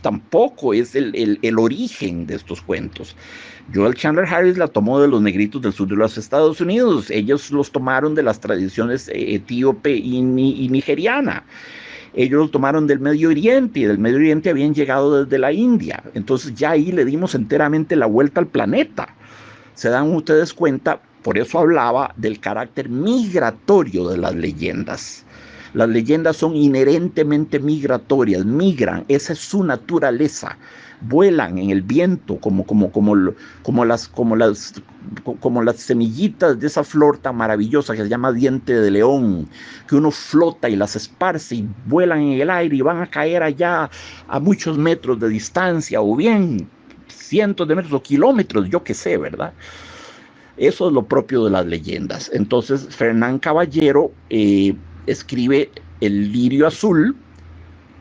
tampoco es el origen de estos cuentos. Joel Chandler Harris la tomó de los negritos del sur de los Estados Unidos. Ellos los tomaron de las tradiciones etíope y nigeriana. Ellos los tomaron del Medio Oriente, y del Medio Oriente habían llegado desde la India. Entonces ya ahí le dimos enteramente la vuelta al planeta. Se dan ustedes cuenta, por eso hablaba del carácter migratorio de las leyendas. Las leyendas son inherentemente migratorias, migran, esa es su naturaleza. Vuelan en el viento como las semillitas de esa flor tan maravillosa que se llama diente de león, que uno flota y las esparce y vuelan en el aire y van a caer allá a muchos metros de distancia o bien cientos de metros o kilómetros, yo qué sé, ¿verdad? Eso es lo propio de las leyendas. Entonces, Fernán Caballero escribe El Lirio Azul,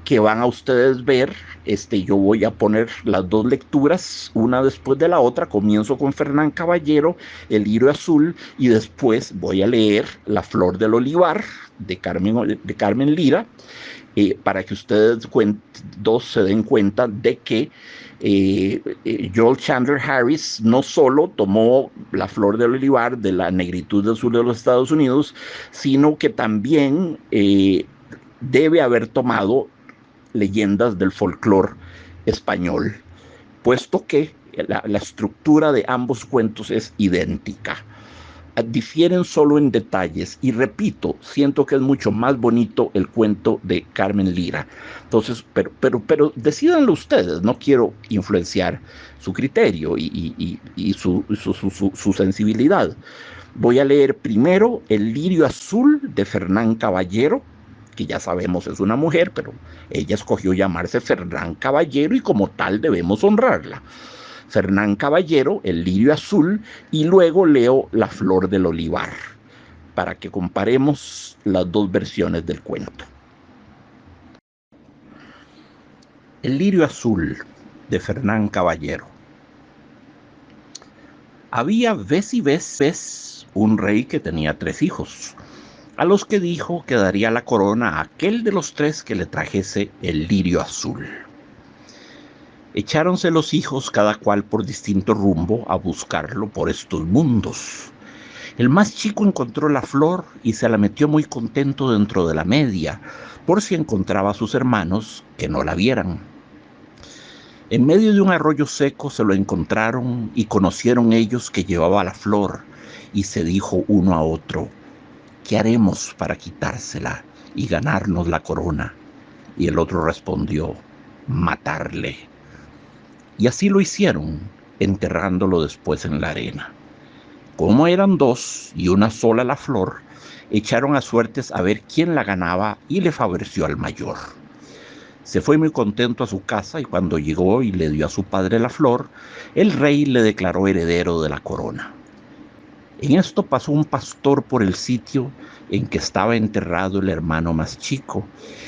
que van a ustedes ver. Yo voy a poner las dos lecturas, una después de la otra. Comienzo con Fernán Caballero, El Lirio Azul, y después voy a leer La Flor del Olivar, de Carmen Lira, para que ustedes dos se den cuenta de que Joel Chandler Harris no solo tomó La Flor del Olivar de la negritud del sur de los Estados Unidos, sino que también debe haber tomado leyendas del folclore español, puesto que la estructura de ambos cuentos es idéntica. Difieren solo en detalles y repito, siento que es mucho más bonito el cuento de Carmen Lira. Entonces, pero decídanlo ustedes, no quiero influenciar su criterio y su sensibilidad. Voy a leer primero El Lirio Azul de Fernán Caballero, que ya sabemos es una mujer, pero ella escogió llamarse Fernán Caballero y como tal debemos honrarla. Fernán Caballero, El Lirio Azul, y luego leo La Flor del Olivar, para que comparemos las dos versiones del cuento. El Lirio Azul, de Fernán Caballero. Había vez y vez un rey que tenía 3 hijos, a los que dijo que daría la corona a aquel de los 3 que le trajese el lirio azul. Echáronse los hijos cada cual por distinto rumbo a buscarlo por estos mundos. El más chico encontró la flor y se la metió muy contento dentro de la media, por si encontraba a sus hermanos que no la vieran. En medio de un arroyo seco se lo encontraron y conocieron ellos que llevaba la flor, y se dijo uno a otro: ¿qué haremos para quitársela y ganarnos la corona? Y el otro respondió: matarle. Y así lo hicieron, enterrándolo después en la arena. Como eran 2 y una sola la flor, echaron a suertes a ver quién la ganaba y le favoreció al mayor. Se fue muy contento a su casa y cuando llegó y le dio a su padre la flor, el rey le declaró heredero de la corona. En esto pasó un pastor por el sitio en que estaba enterrado el hermano más chico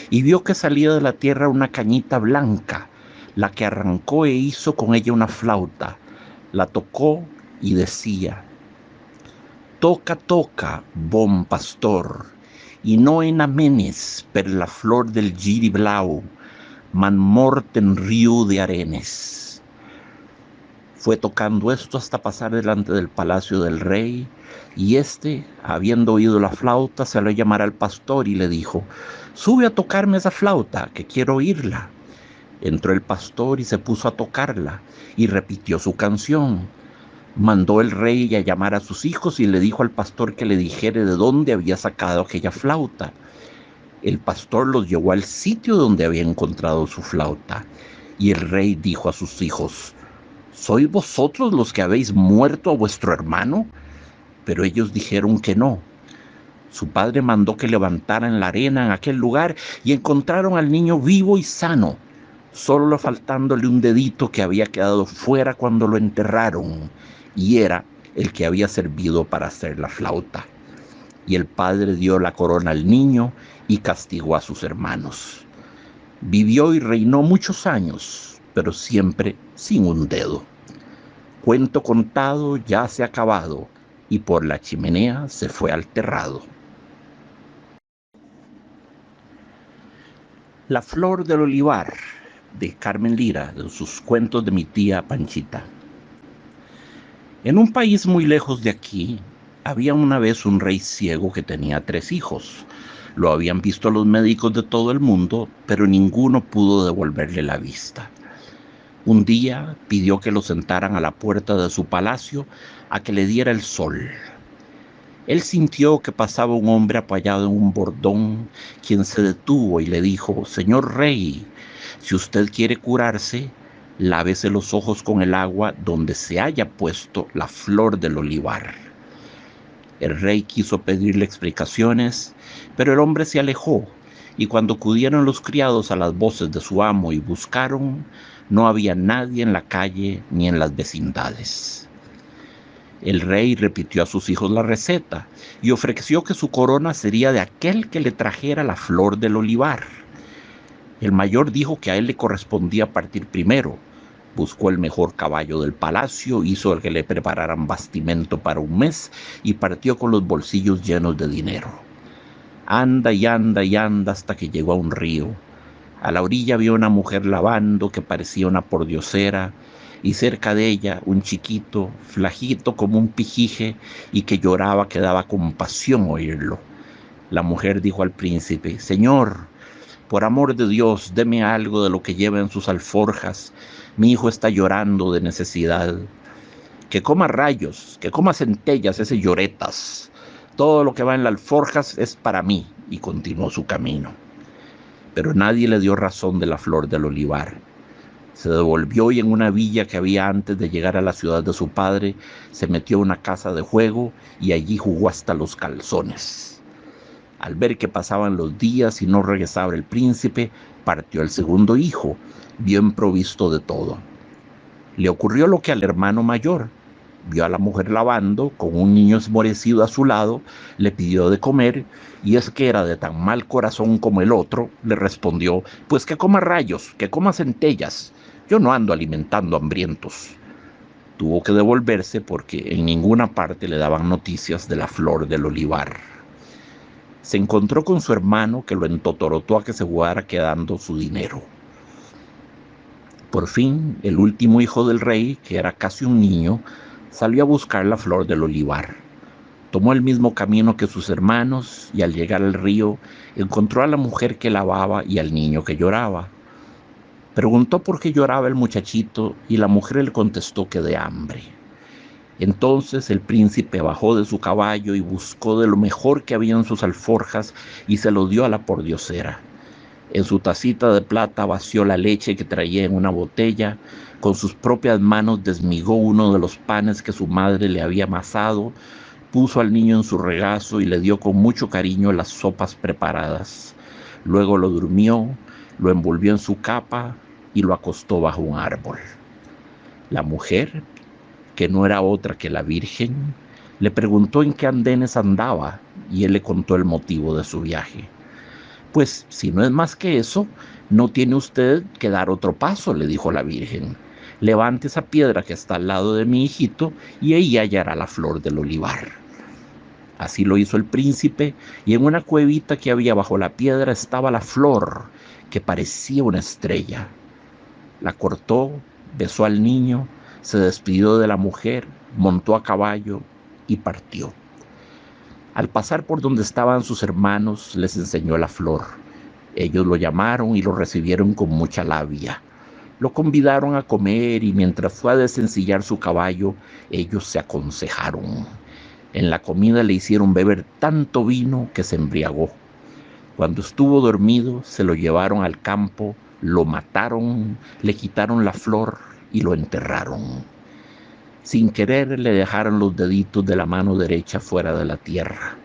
y vio que salía de la tierra una cañita blanca, la que arrancó e hizo con ella una flauta, la tocó y decía: toca, toca, bon pastor, y no enamenes per la flor del giri blau, man morten río de arenes. Fue tocando esto hasta pasar delante del palacio del rey, y éste, habiendo oído la flauta, salió a llamar al pastor y le dijo: sube a tocarme esa flauta, que quiero oírla. Entró el pastor y se puso a tocarla, y repitió su canción. Mandó el rey a llamar a sus hijos y le dijo al pastor que le dijere de dónde había sacado aquella flauta. El pastor los llevó al sitio donde había encontrado su flauta, y el rey dijo a sus hijos: ¿sois vosotros los que habéis muerto a vuestro hermano? Pero ellos dijeron que no. Su padre mandó que levantaran la arena en aquel lugar y encontraron al niño vivo y sano, solo faltándole un dedito que había quedado fuera cuando lo enterraron, y era el que había servido para hacer la flauta. Y el padre dio la corona al niño y castigó a sus hermanos. Vivió y reinó muchos años, pero siempre sin un dedo. Cuento contado ya se ha acabado, y por la chimenea se fue al terrado. La flor del olivar, de Carmen Lira, de sus cuentos de mi tía Panchita. En un país muy lejos de aquí, había una vez un rey ciego que tenía 3 hijos. Lo habían visto los médicos de todo el mundo, pero ninguno pudo devolverle la vista. Un día pidió que lo sentaran a la puerta de su palacio a que le diera el sol. Él sintió que pasaba un hombre apoyado en un bordón, quien se detuvo y le dijo: «Señor rey, si usted quiere curarse, lávese los ojos con el agua donde se haya puesto la flor del olivar». El rey quiso pedirle explicaciones, pero el hombre se alejó, y cuando acudieron los criados a las voces de su amo y buscaron, no había nadie en la calle ni en las vecindades. El rey repitió a sus hijos la receta y ofreció que su corona sería de aquel que le trajera la flor del olivar. El mayor dijo que a él le correspondía partir primero. Buscó el mejor caballo del palacio, hizo que le prepararan bastimento para un mes y partió con los bolsillos llenos de dinero. Anda y anda y anda hasta que llegó a un río. A la orilla vio una mujer lavando que parecía una pordiosera, y cerca de ella un chiquito, flajito como un pijije, y que lloraba que daba compasión oírlo. La mujer dijo al príncipe: «Señor, por amor de Dios, deme algo de lo que lleva en sus alforjas. Mi hijo está llorando de necesidad». «Que coma rayos, que coma centellas ese lloretas. Todo lo que va en las alforjas es para mí», y continuó su camino. Pero nadie le dio razón de la flor del olivar. Se devolvió y en una villa que había antes de llegar a la ciudad de su padre, se metió a una casa de juego y allí jugó hasta los calzones. Al ver que pasaban los días y no regresaba el príncipe, partió el segundo hijo, bien provisto de todo. Le ocurrió lo que al hermano mayor. Vio a la mujer lavando, con un niño esmorecido a su lado, le pidió de comer, y es que era de tan mal corazón como el otro, le respondió: «Pues que coma rayos, que coma centellas. Yo no ando alimentando hambrientos». Tuvo que devolverse porque en ninguna parte le daban noticias de la flor del olivar. Se encontró con su hermano, que lo entotorotó a que se jugara quedando su dinero. Por fin, el último hijo del rey, que era casi un niño, salió a buscar la flor del olivar. Tomó el mismo camino que sus hermanos y al llegar al río encontró a la mujer que lavaba y al niño que lloraba. Preguntó por qué lloraba el muchachito y la mujer le contestó que de hambre. Entonces el príncipe bajó de su caballo y buscó de lo mejor que había en sus alforjas y se lo dio a la pordiosera. En su tacita de plata vació la leche que traía en una botella. Con sus propias manos desmigó uno de los panes que su madre le había amasado, puso al niño en su regazo y le dio con mucho cariño las sopas preparadas. Luego lo durmió, lo envolvió en su capa y lo acostó bajo un árbol. La mujer, que no era otra que la Virgen, le preguntó en qué andenes andaba y él le contó el motivo de su viaje. «Pues si no es más que eso, no tiene usted que dar otro paso», le dijo la Virgen. «Levante esa piedra que está al lado de mi hijito y ahí hallará la flor del olivar». Así lo hizo el príncipe, y en una cuevita que había bajo la piedra estaba la flor, que parecía una estrella. La cortó, besó al niño, se despidió de la mujer, montó a caballo y partió. Al pasar por donde estaban sus hermanos, les enseñó la flor. Ellos lo llamaron y lo recibieron con mucha labia. Lo convidaron a comer y mientras fue a desencillar su caballo, ellos se aconsejaron. En la comida le hicieron beber tanto vino que se embriagó. Cuando estuvo dormido, se lo llevaron al campo, lo mataron, le quitaron la flor y lo enterraron. Sin querer le dejaron los deditos de la mano derecha fuera de la tierra.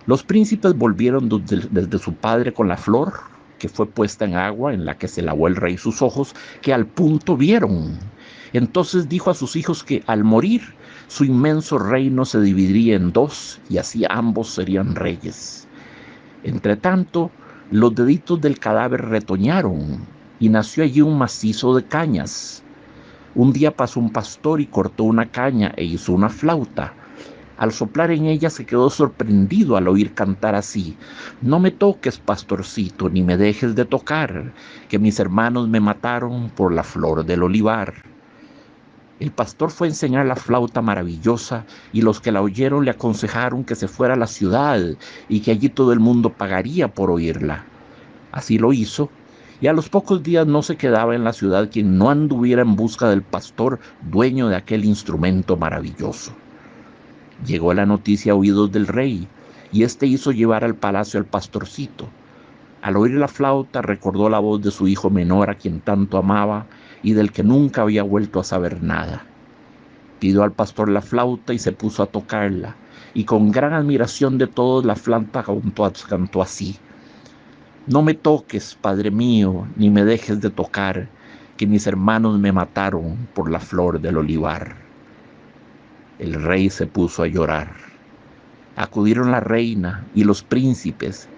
Los príncipes volvieron desde su padre con la flor, que fue puesta en agua, en la que se lavó el rey sus ojos, que al punto vieron. Entonces dijo a sus hijos que al morir su inmenso reino se dividiría en dos, y así ambos serían reyes. Entretanto, los deditos del cadáver retoñaron, y nació allí un macizo de cañas. Un día pasó un pastor y cortó una caña e hizo una flauta. Al soplar en ella se quedó sorprendido al oír cantar así: no me toques, pastorcito, ni me dejes de tocar, que mis hermanos me mataron por la flor del olivar. El pastor fue a enseñar la flauta maravillosa y los que la oyeron le aconsejaron que se fuera a la ciudad y que allí todo el mundo pagaría por oírla. Así lo hizo, y a los pocos días no se quedaba en la ciudad quien no anduviera en busca del pastor, dueño de aquel instrumento maravilloso. Llegó la noticia a oídos del rey, y éste hizo llevar al palacio al pastorcito. Al oír la flauta recordó la voz de su hijo menor, a quien tanto amaba y del que nunca había vuelto a saber nada. Pidió al pastor la flauta y se puso a tocarla, y con gran admiración de todos la flauta cantó así: no me toques, Padre mío, ni me dejes de tocar, que mis hermanos me mataron por la flor del olivar. El rey se puso a llorar. Acudieron la reina y los príncipes.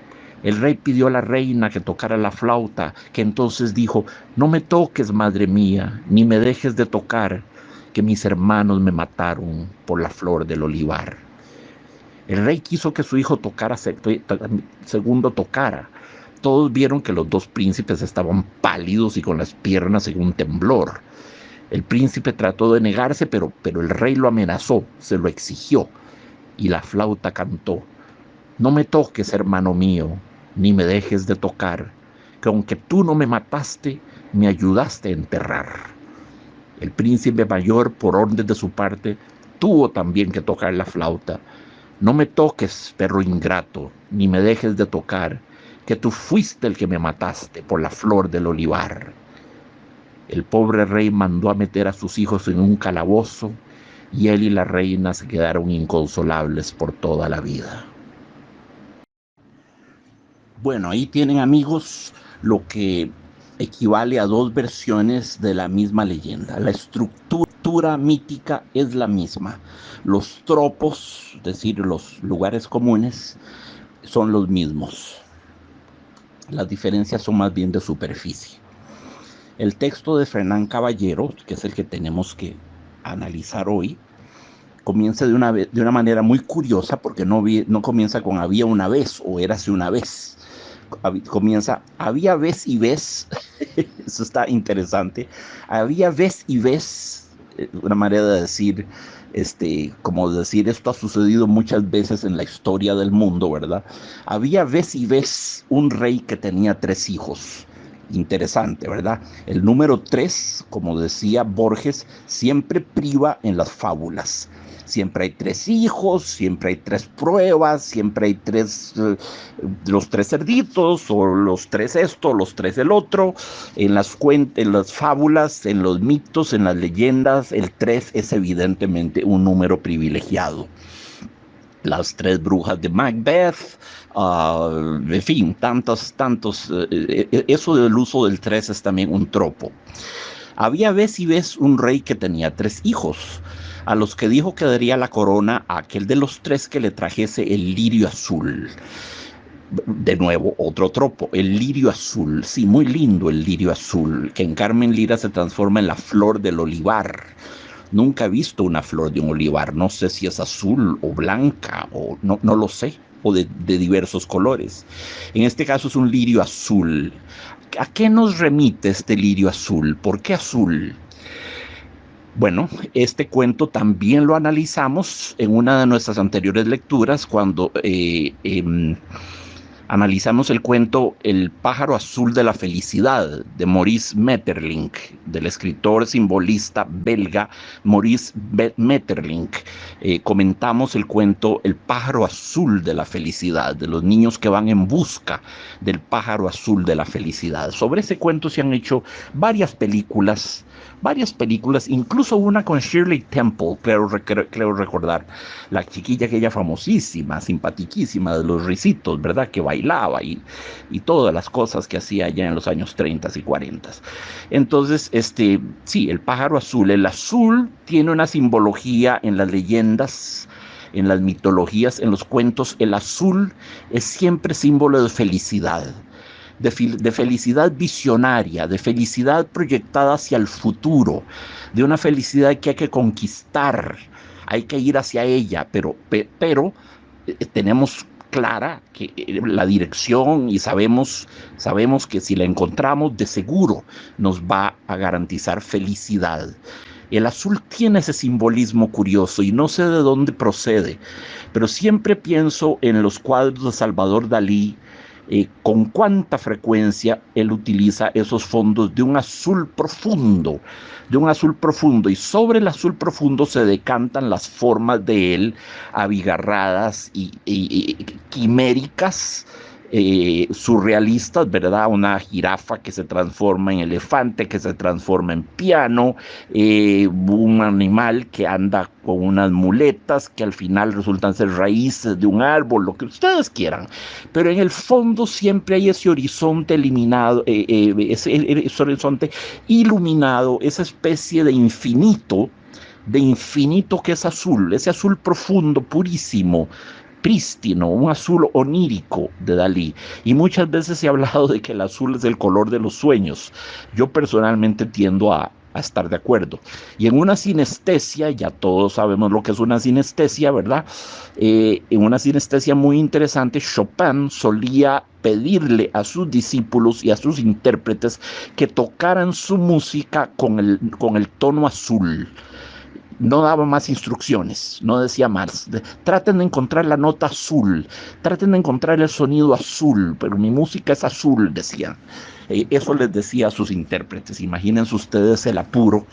El rey pidió a la reina que tocara la flauta, que entonces dijo: no me toques, madre mía, ni me dejes de tocar, que mis hermanos me mataron por la flor del olivar. El rey quiso que su hijo segundo tocara. Todos vieron que los dos príncipes estaban pálidos y con las piernas en un temblor. El príncipe trató de negarse, pero el rey lo amenazó, se lo exigió, y la flauta cantó: no me toques, hermano mío, ni me dejes de tocar, que aunque tú no me mataste, me ayudaste a enterrar. El príncipe mayor, por orden de su parte, tuvo también que tocar la flauta. No me toques, perro ingrato, ni me dejes de tocar, que tú fuiste el que me mataste por la flor del olivar. El pobre rey mandó a meter a sus hijos en un calabozo, y él y la reina se quedaron inconsolables por toda la vida. Bueno, ahí tienen, amigos, lo que equivale a dos versiones de la misma leyenda. La estructura mítica es la misma. Los tropos, es decir, los lugares comunes, son los mismos. Las diferencias son más bien de superficie. El texto de Fernán Caballero, que es el que tenemos que analizar hoy, comienza de una manera muy curiosa, porque no comienza con había una vez o érase una vez. Comienza había vez y vez. Eso está interesante. Había vez y vez, una manera de decir, como decir, esto ha sucedido muchas veces en la historia del mundo, ¿verdad? Había vez y vez un rey que tenía 3 hijos. Interesante, ¿verdad? El número 3, como decía Borges, siempre priva en las fábulas. Siempre hay 3 hijos, siempre hay 3 pruebas, siempre hay los 3 cerditos, o los 3 esto, los 3 el otro. En las fábulas, en los mitos, en las leyendas, el 3 es evidentemente un número privilegiado. Las 3 brujas de Macbeth, en fin, tantos, eso del uso del 3 es también un tropo. Había vez y vez un rey que tenía 3 hijos, a los que dijo que daría la corona a aquel de los 3 que le trajese el lirio azul. De nuevo, otro tropo, el lirio azul. Sí, muy lindo el lirio azul, que en Carmen Lira se transforma en la flor del olivar. Nunca he visto una flor de un olivar, no sé si es azul o blanca, o no lo sé, o de diversos colores. En este caso es un lirio azul. ¿A qué nos remite este lirio azul? ¿Por qué azul? Bueno, este cuento también lo analizamos en una de nuestras anteriores lecturas, cuando Analizamos el cuento El pájaro azul de la felicidad de Maurice Maeterlinck, del escritor simbolista belga Maurice Maeterlinck. Comentamos el cuento El pájaro azul de la felicidad, de los niños que van en busca del pájaro azul de la felicidad. Sobre ese cuento se han hecho varias películas, incluso una con Shirley Temple, creo recordar, la chiquilla aquella famosísima, simpatiquísima de los risitos, ¿verdad? Que bailaba y todas las cosas que hacía allá en los años 30 y 40. Entonces, sí, el pájaro azul. El azul tiene una simbología en las leyendas, en las mitologías, en los cuentos. El azul es siempre símbolo de felicidad. De felicidad visionaria, de felicidad proyectada hacia el futuro, de una felicidad que hay que conquistar, hay que ir hacia ella, pero tenemos clara que la dirección y sabemos que si la encontramos de seguro nos va a garantizar felicidad. El azul tiene ese simbolismo curioso y no sé de dónde procede, pero siempre pienso en los cuadros de Salvador Dalí, con cuánta frecuencia él utiliza esos fondos de un azul profundo, y sobre el azul profundo se decantan las formas de él abigarradas y quiméricas, surrealistas, ¿verdad? Una jirafa que se transforma en elefante, que se transforma en piano, un animal que anda con unas muletas que al final resultan ser raíces de un árbol, lo que ustedes quieran. Pero en el fondo siempre hay ese horizonte eliminado, ese horizonte iluminado, esa especie de infinito que es azul, ese azul profundo, purísimo, prístino, un azul onírico de Dalí. Y muchas veces se ha hablado de que el azul es el color de los sueños. Yo personalmente tiendo a estar de acuerdo. Y en una sinestesia, ya todos sabemos lo que es una sinestesia, ¿verdad? En una sinestesia muy interesante, Chopin solía pedirle a sus discípulos y a sus intérpretes que tocaran su música con el tono azul. No daba más instrucciones, no decía más. Traten de encontrar la nota azul, traten de encontrar el sonido azul, pero mi música es azul, decían. Eso les decía a sus intérpretes. Imagínense ustedes el apuro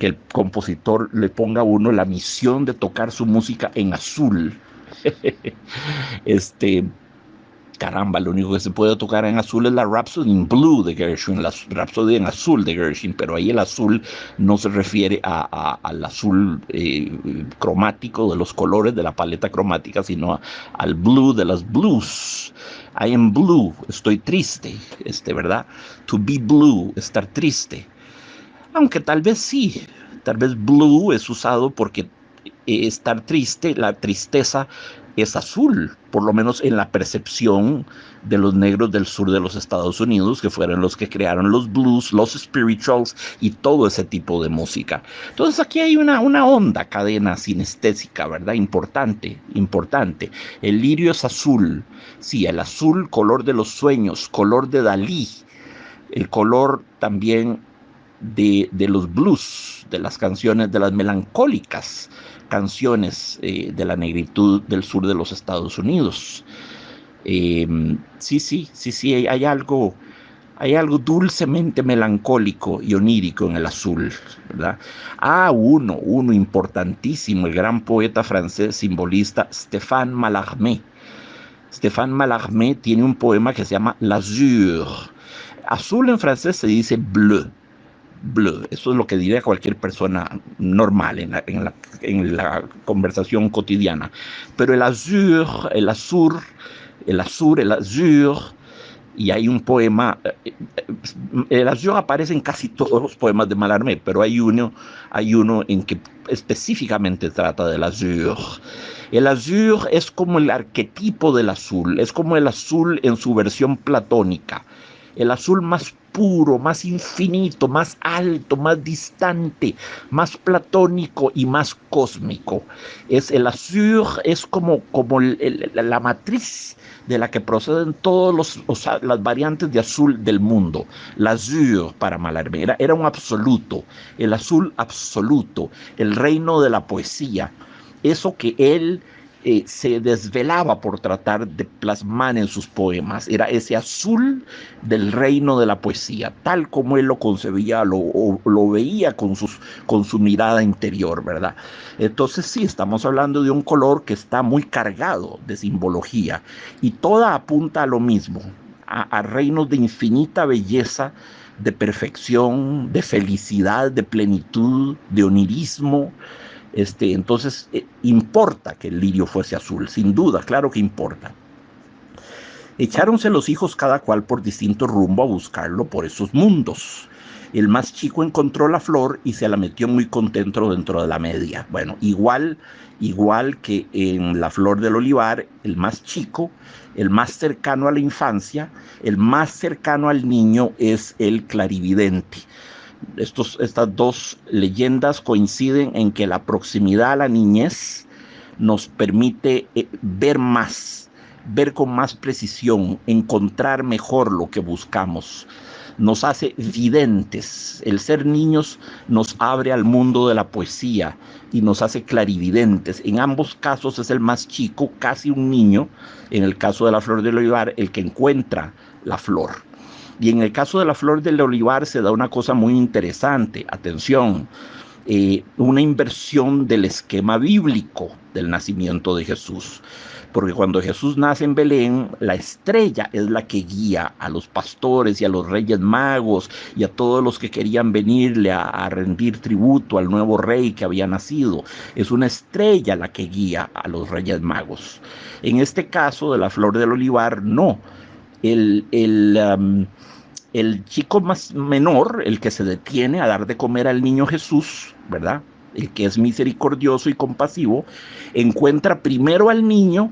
que el compositor le ponga a uno la misión de tocar su música en azul. Caramba, lo único que se puede tocar en azul es la Rhapsody in Blue de Gershwin, la Rhapsody en azul de Gershwin, pero ahí el azul no se refiere al azul cromático de los colores de la paleta cromática, sino al blue de las blues. I am blue, estoy triste, ¿verdad? To be blue, estar triste. Aunque tal vez sí, tal vez blue es usado porque estar triste, la tristeza es azul, por lo menos en la percepción de los negros del sur de los Estados Unidos, que fueron los que crearon los blues, los spirituals y todo ese tipo de música. Entonces aquí hay una onda, cadena sinestésica, ¿verdad? Importante. El lirio es azul, sí, el azul, color de los sueños, color de Dalí, el color también de los blues, de las canciones, de las melancólicas canciones de la negritud del sur de los Estados Unidos. Sí, hay algo dulcemente melancólico y onírico en el azul, ¿verdad? Uno importantísimo, el gran poeta francés simbolista Stéphane Mallarmé. Stéphane Mallarmé tiene un poema que se llama L'Azur. Azul en francés se dice bleu. Bleu. Eso es lo que diría cualquier persona normal en la conversación cotidiana. Pero el azur, y hay un poema, el azur aparece en casi todos los poemas de Mallarmé, pero hay uno en que específicamente trata del azur. El azur es como el arquetipo del azul, es como el azul en su versión platónica, el azul más puro, más infinito, más alto, más distante, más platónico y más cósmico. El azur es como la matriz de la que proceden todas las variantes de azul del mundo. L'azur para Mallarmé era un absoluto, el azul absoluto, el reino de la poesía. Eso que él se desvelaba por tratar de plasmar en sus poemas. Era ese azul del reino de la poesía, tal como él lo concebía, lo veía con su mirada interior, ¿verdad? Entonces sí, estamos hablando de un color que está muy cargado de simbología y toda apunta a lo mismo, a reinos de infinita belleza, de perfección, de felicidad, de plenitud, de onirismo. Entonces, importa que el lirio fuese azul, sin duda, claro que importa. Echáronse los hijos cada cual por distinto rumbo a buscarlo por esos mundos. El más chico encontró la flor y se la metió muy contento dentro de la media. Bueno, igual que en la flor del olivar, el más chico, el más cercano a la infancia, el más cercano al niño es el clarividente. Estas dos leyendas coinciden en que la proximidad a la niñez nos permite ver más, ver con más precisión, encontrar mejor lo que buscamos. Nos hace videntes. El ser niños nos abre al mundo de la poesía y nos hace clarividentes. En ambos casos es el más chico, casi un niño, en el caso de la flor del olivar, el que encuentra la flor. Y en el caso de la flor del olivar se da una cosa muy interesante. Atención, una inversión del esquema bíblico del nacimiento de Jesús. Porque cuando Jesús nace en Belén, la estrella es la que guía a los pastores y a los reyes magos y a todos los que querían venirle a rendir tributo al nuevo rey que había nacido. Es una estrella la que guía a los reyes magos. En este caso de la flor del olivar, no. El chico más menor, el que se detiene a dar de comer al niño Jesús, ¿verdad?, el que es misericordioso y compasivo, encuentra primero al niño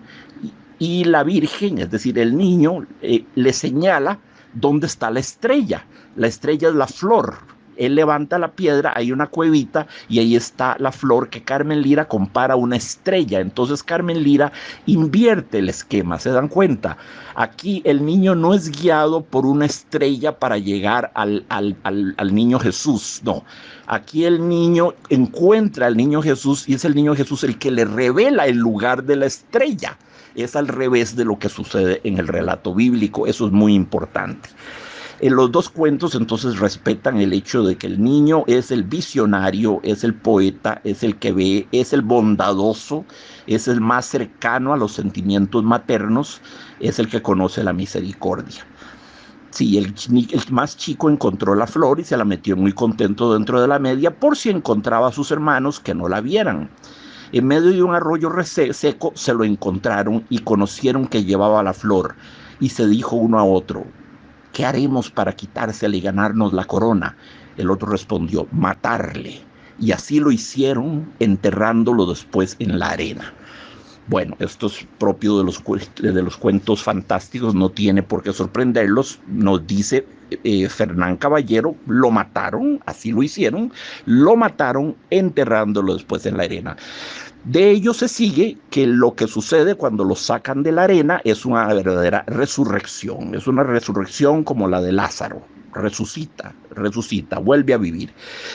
y la Virgen, es decir, el niño, le señala dónde está la estrella. La estrella es la flor. Él levanta la piedra, hay una cuevita y ahí está la flor que Carmen Lira compara a una estrella. Entonces Carmen Lira invierte el esquema, ¿se dan cuenta? Aquí el niño no es guiado por una estrella para llegar al niño Jesús, no. Aquí el niño encuentra al niño Jesús y es el niño Jesús el que le revela el lugar de la estrella. Es al revés de lo que sucede en el relato bíblico, eso es muy importante. En los dos cuentos entonces respetan el hecho de que el niño es el visionario, es el poeta, es el que ve, es el bondadoso, es el más cercano a los sentimientos maternos, es el que conoce la misericordia. Sí, el más chico encontró la flor y se la metió muy contento dentro de la media por si encontraba a sus hermanos que no la vieran. En medio de un arroyo seco se lo encontraron y conocieron que llevaba la flor y se dijo uno a otro: ¿qué haremos para quitársela y ganarnos la corona? El otro respondió: matarle. Y así lo hicieron, enterrándolo después en la arena. Bueno, esto es propio de los cuentos fantásticos, no tiene por qué sorprenderlos. Nos dice Fernán Caballero, lo mataron, así lo hicieron, lo mataron enterrándolo después en la arena. De ello se sigue que lo que sucede cuando lo sacan de la arena es una verdadera resurrección, es una resurrección como la de Lázaro. Resucita, vuelve a vivir.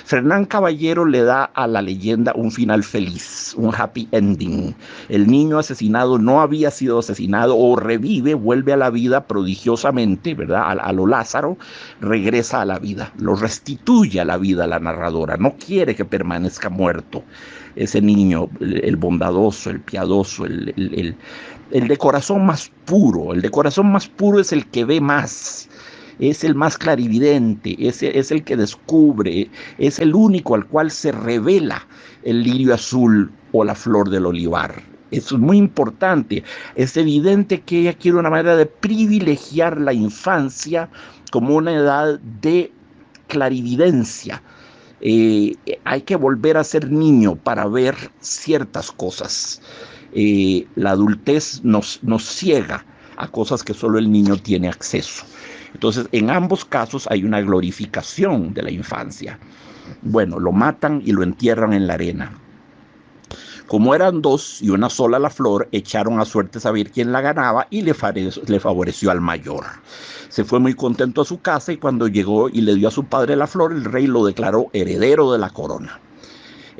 Fernán Caballero le da a la leyenda un final feliz, un happy ending. El niño asesinado no había sido asesinado o revive, vuelve a la vida prodigiosamente, ¿verdad? A lo Lázaro, regresa a la vida, lo restituye a la vida la narradora, no quiere que permanezca muerto. Ese niño, el bondadoso, el piadoso, el de corazón más puro, es el que ve más. Es el más clarividente, es el que descubre, es el único al cual se revela el lirio azul o la flor del olivar. Eso es muy importante. Es evidente que ella quiere una manera de privilegiar la infancia como una edad de clarividencia. Hay que volver a ser niño para ver ciertas cosas. La adultez nos ciega a cosas que solo el niño tiene acceso. Entonces, en ambos casos hay una glorificación de la infancia. Bueno, lo matan y lo entierran en la arena. Como eran dos y una sola la flor, echaron a suerte saber quién la ganaba y le favoreció al mayor. Se fue muy contento a su casa y cuando llegó y le dio a su padre la flor, el rey lo declaró heredero de la corona.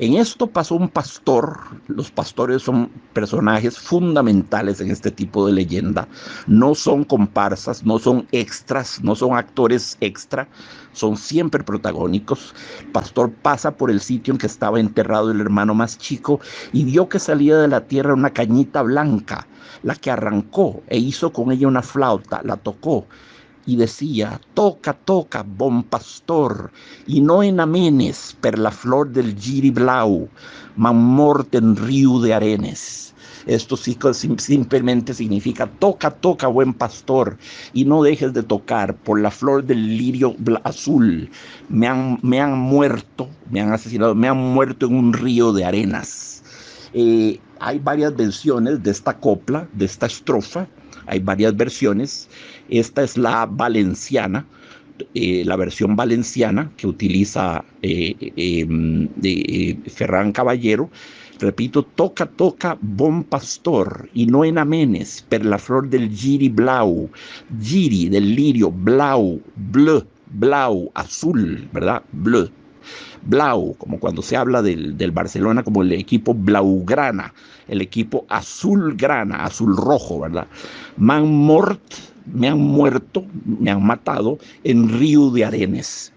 En esto pasó un pastor. Los pastores son personajes fundamentales en este tipo de leyenda. No son comparsas, no son extras, no son actores extra, son siempre protagónicos. El pastor pasa por el sitio en que estaba enterrado el hermano más chico y vio que salía de la tierra una cañita blanca, la que arrancó e hizo con ella una flauta, la tocó y decía: toca, toca, bon pastor, y no enamenes per la flor del giri blau, man mort en río de arenes. Esto sí simplemente significa: toca, toca, buen pastor, y no dejes de tocar por la flor del lirio azul. Me han muerto, me han asesinado, me han muerto en un río de arenas. Hay varias versiones de esta copla, de esta estrofa. Hay varias versiones. Esta es la valenciana, la versión valenciana que utiliza Ferran Caballero. Repito: toca, toca, bon pastor, y no enamenes per la flor del giri blau. Giri, del lirio, blau, bleu, blau, azul, ¿verdad? Bleu. Blau, como cuando se habla del Barcelona como el equipo blaugrana, el equipo azulgrana, azul rojo, ¿verdad? Man mort, me han muerto, me han matado en río de arenas,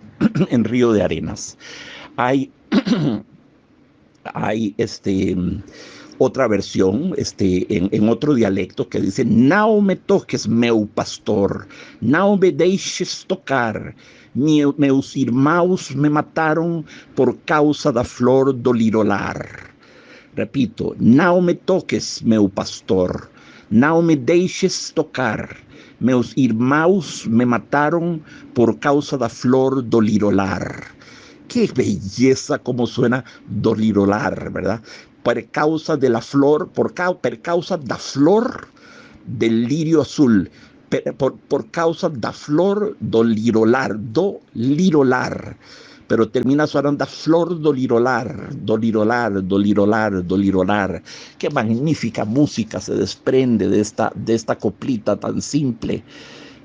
en río de arenas. Hay, hay otra versión en otro dialecto que dice: no me toques, meu pastor, no me deixes tocar, meus irmãos me mataron por causa da flor do lirolar. Repito: no me toques, meu pastor, no me deixes tocar, meus irmãos me mataron por causa da flor do lirolar. Qué belleza como suena dolirolar, ¿verdad? Por causa de la flor, per causa da flor del lirio azul, por causa da flor do lirolar, pero termina sonando da flor do lirolar, do lirolar, do lirolar, do lirolar. Qué magnífica música se desprende de esta coplita tan simple.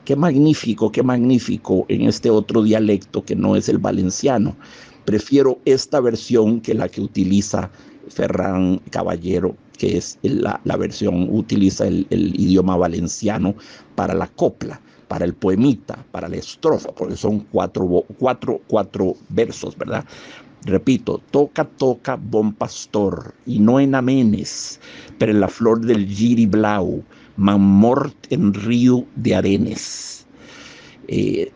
Qué magnífico en este otro dialecto que no es el valenciano. Prefiero esta versión que la que utiliza Ferran Caballero, que es la versión, utiliza el idioma valenciano para la copla, para el poemita, para la estrofa, porque son cuatro versos, ¿verdad? Repito: toca, toca, bon pastor, y no enamenes, pero la flor del giri blau, man mort en río de arenes.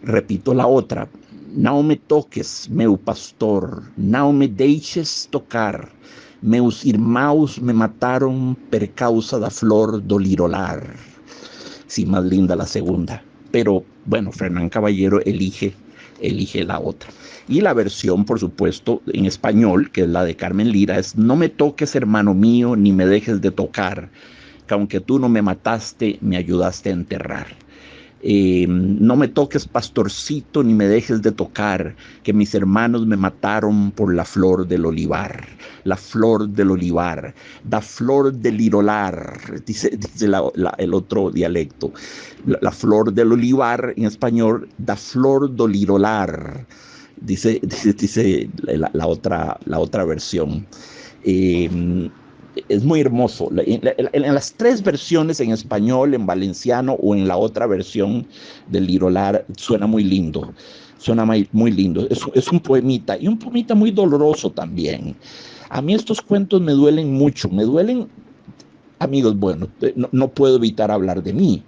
Repito la otra: no me toques, meu pastor, no me deixes tocar, meus irmãos me mataron per causa da flor do lirolar. Sí, más linda la segunda, pero bueno, Fernan Caballero elige la otra. Y la versión, por supuesto, en español, que es la de Carmen Lira, es: no me toques, hermano mío, ni me dejes de tocar, que aunque tú no me mataste, me ayudaste a enterrar. No me toques, pastorcito, ni me dejes de tocar, que mis hermanos me mataron por la flor del olivar. La flor del olivar, da flor del lirolar, dice el otro dialecto. La flor del olivar en español, da flor del lirolar, dice la otra versión. Es muy hermoso. En las tres versiones, en español, en valenciano o en la otra versión del lirolar, suena muy lindo. Suena muy lindo. Es un poemita, y un poemita muy doloroso también. A mí estos cuentos me duelen mucho. Me duelen, amigos, bueno, no puedo evitar hablar de mí.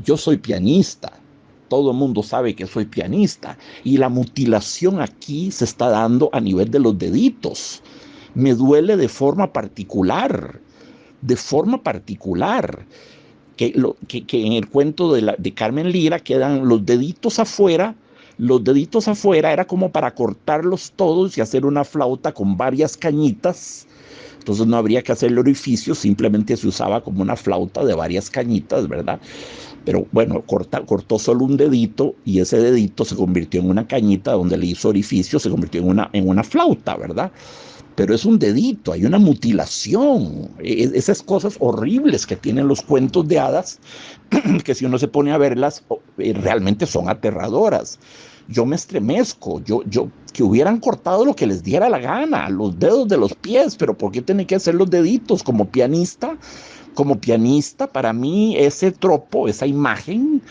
Yo soy pianista. Todo el mundo sabe que soy pianista. Y la mutilación aquí se está dando a nivel de los deditos. Me duele de forma particular, que en el cuento de Carmen Lira quedan los deditos afuera. Los deditos afuera era como para cortarlos todos y hacer una flauta con varias cañitas. Entonces no habría que hacer el orificio, simplemente se usaba como una flauta de varias cañitas, ¿verdad? Pero bueno, cortó solo un dedito, y ese dedito se convirtió en una cañita donde le hizo orificio, se convirtió en una flauta, ¿verdad? Pero es un dedito, hay una mutilación. Esas cosas horribles que tienen los cuentos de hadas, que si uno se pone a verlas, realmente son aterradoras. yo me estremezco, que hubieran cortado lo que les diera la gana, los dedos de los pies, pero ¿por qué tienen que hacer los deditos como pianista? Como pianista, para mí ese tropo, esa imagen,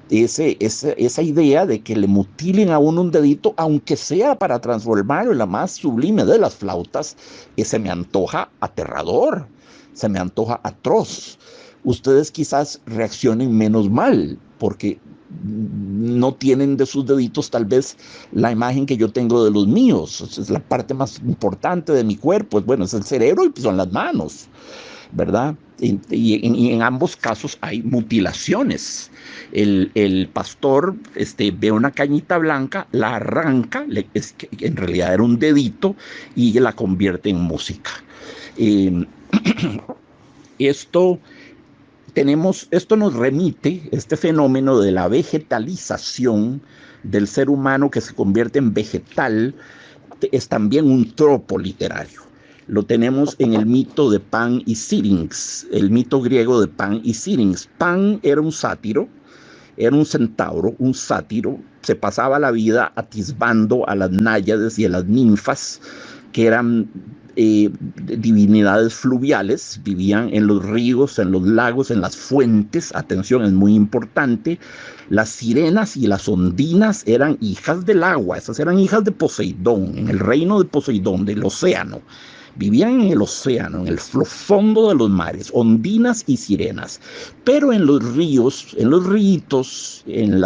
esa idea de que le mutilen a uno un dedito, aunque sea para transformarlo en la más sublime de las flautas, se me antoja aterrador, se me antoja atroz. Ustedes quizás reaccionen menos mal, porque no tienen de sus deditos tal vez la imagen que yo tengo de los míos. Es la parte más importante de mi cuerpo. Bueno, es el cerebro y son las manos, ¿verdad? Y en ambos casos hay mutilaciones. El pastor ve una cañita blanca, la arranca, que en realidad era un dedito, y la convierte en música. Eh, esto, esto nos remite, este fenómeno de la vegetalización del ser humano que se convierte en vegetal, es también un tropo literario. Lo tenemos en el mito de Pan y Syrinx, el mito griego de Pan y Syrinx. Pan era un sátiro, era un centauro, un sátiro, se pasaba la vida atisbando a las náyades y a las ninfas, que eran divinidades fluviales, vivían en los ríos, en los lagos, en las fuentes. Atención, es muy importante. Las sirenas y las ondinas eran hijas del agua, esas eran hijas de Poseidón, en el reino de Poseidón, del océano. Vivían en el océano, en el fondo de los mares, ondinas y sirenas. Pero en los ríos, en los ríos, en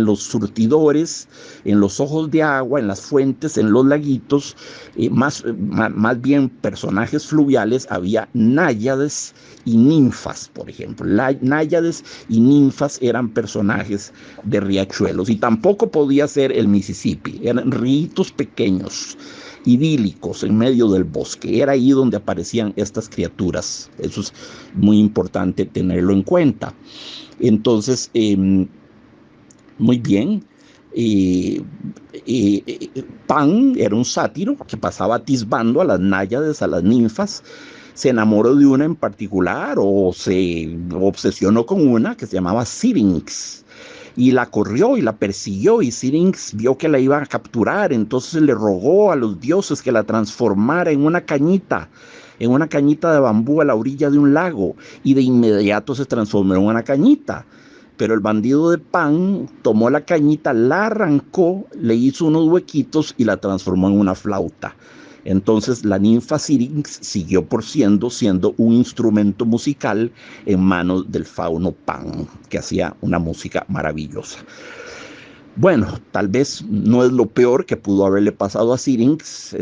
los surtidores, en los ojos de agua, en las fuentes, en los laguitos, más bien personajes fluviales, había náyades y ninfas, por ejemplo. Náyades y ninfas eran personajes de riachuelos, y tampoco podía ser el Mississippi, eran ríos pequeños, idílicos en medio del bosque. Era ahí donde aparecían estas criaturas. Eso es muy importante tenerlo en cuenta. Entonces, muy bien. Pan era un sátiro que pasaba atisbando a las náyades, a las ninfas. Se enamoró de una en particular, o se obsesionó con una que se llamaba Syrinx, y la corrió y la persiguió, y Syrinx vio que la iban a capturar. Entonces le rogó a los dioses que la transformara en una cañita de bambú a la orilla de un lago, y de inmediato se transformó en una cañita. Pero el bandido de Pan tomó la cañita, la arrancó, le hizo unos huequitos y la transformó en una flauta. Entonces la ninfa Syrinx siguió siendo un instrumento musical en manos del fauno Pan, que hacía una música maravillosa. Bueno, tal vez no es lo peor que pudo haberle pasado a Syrinx.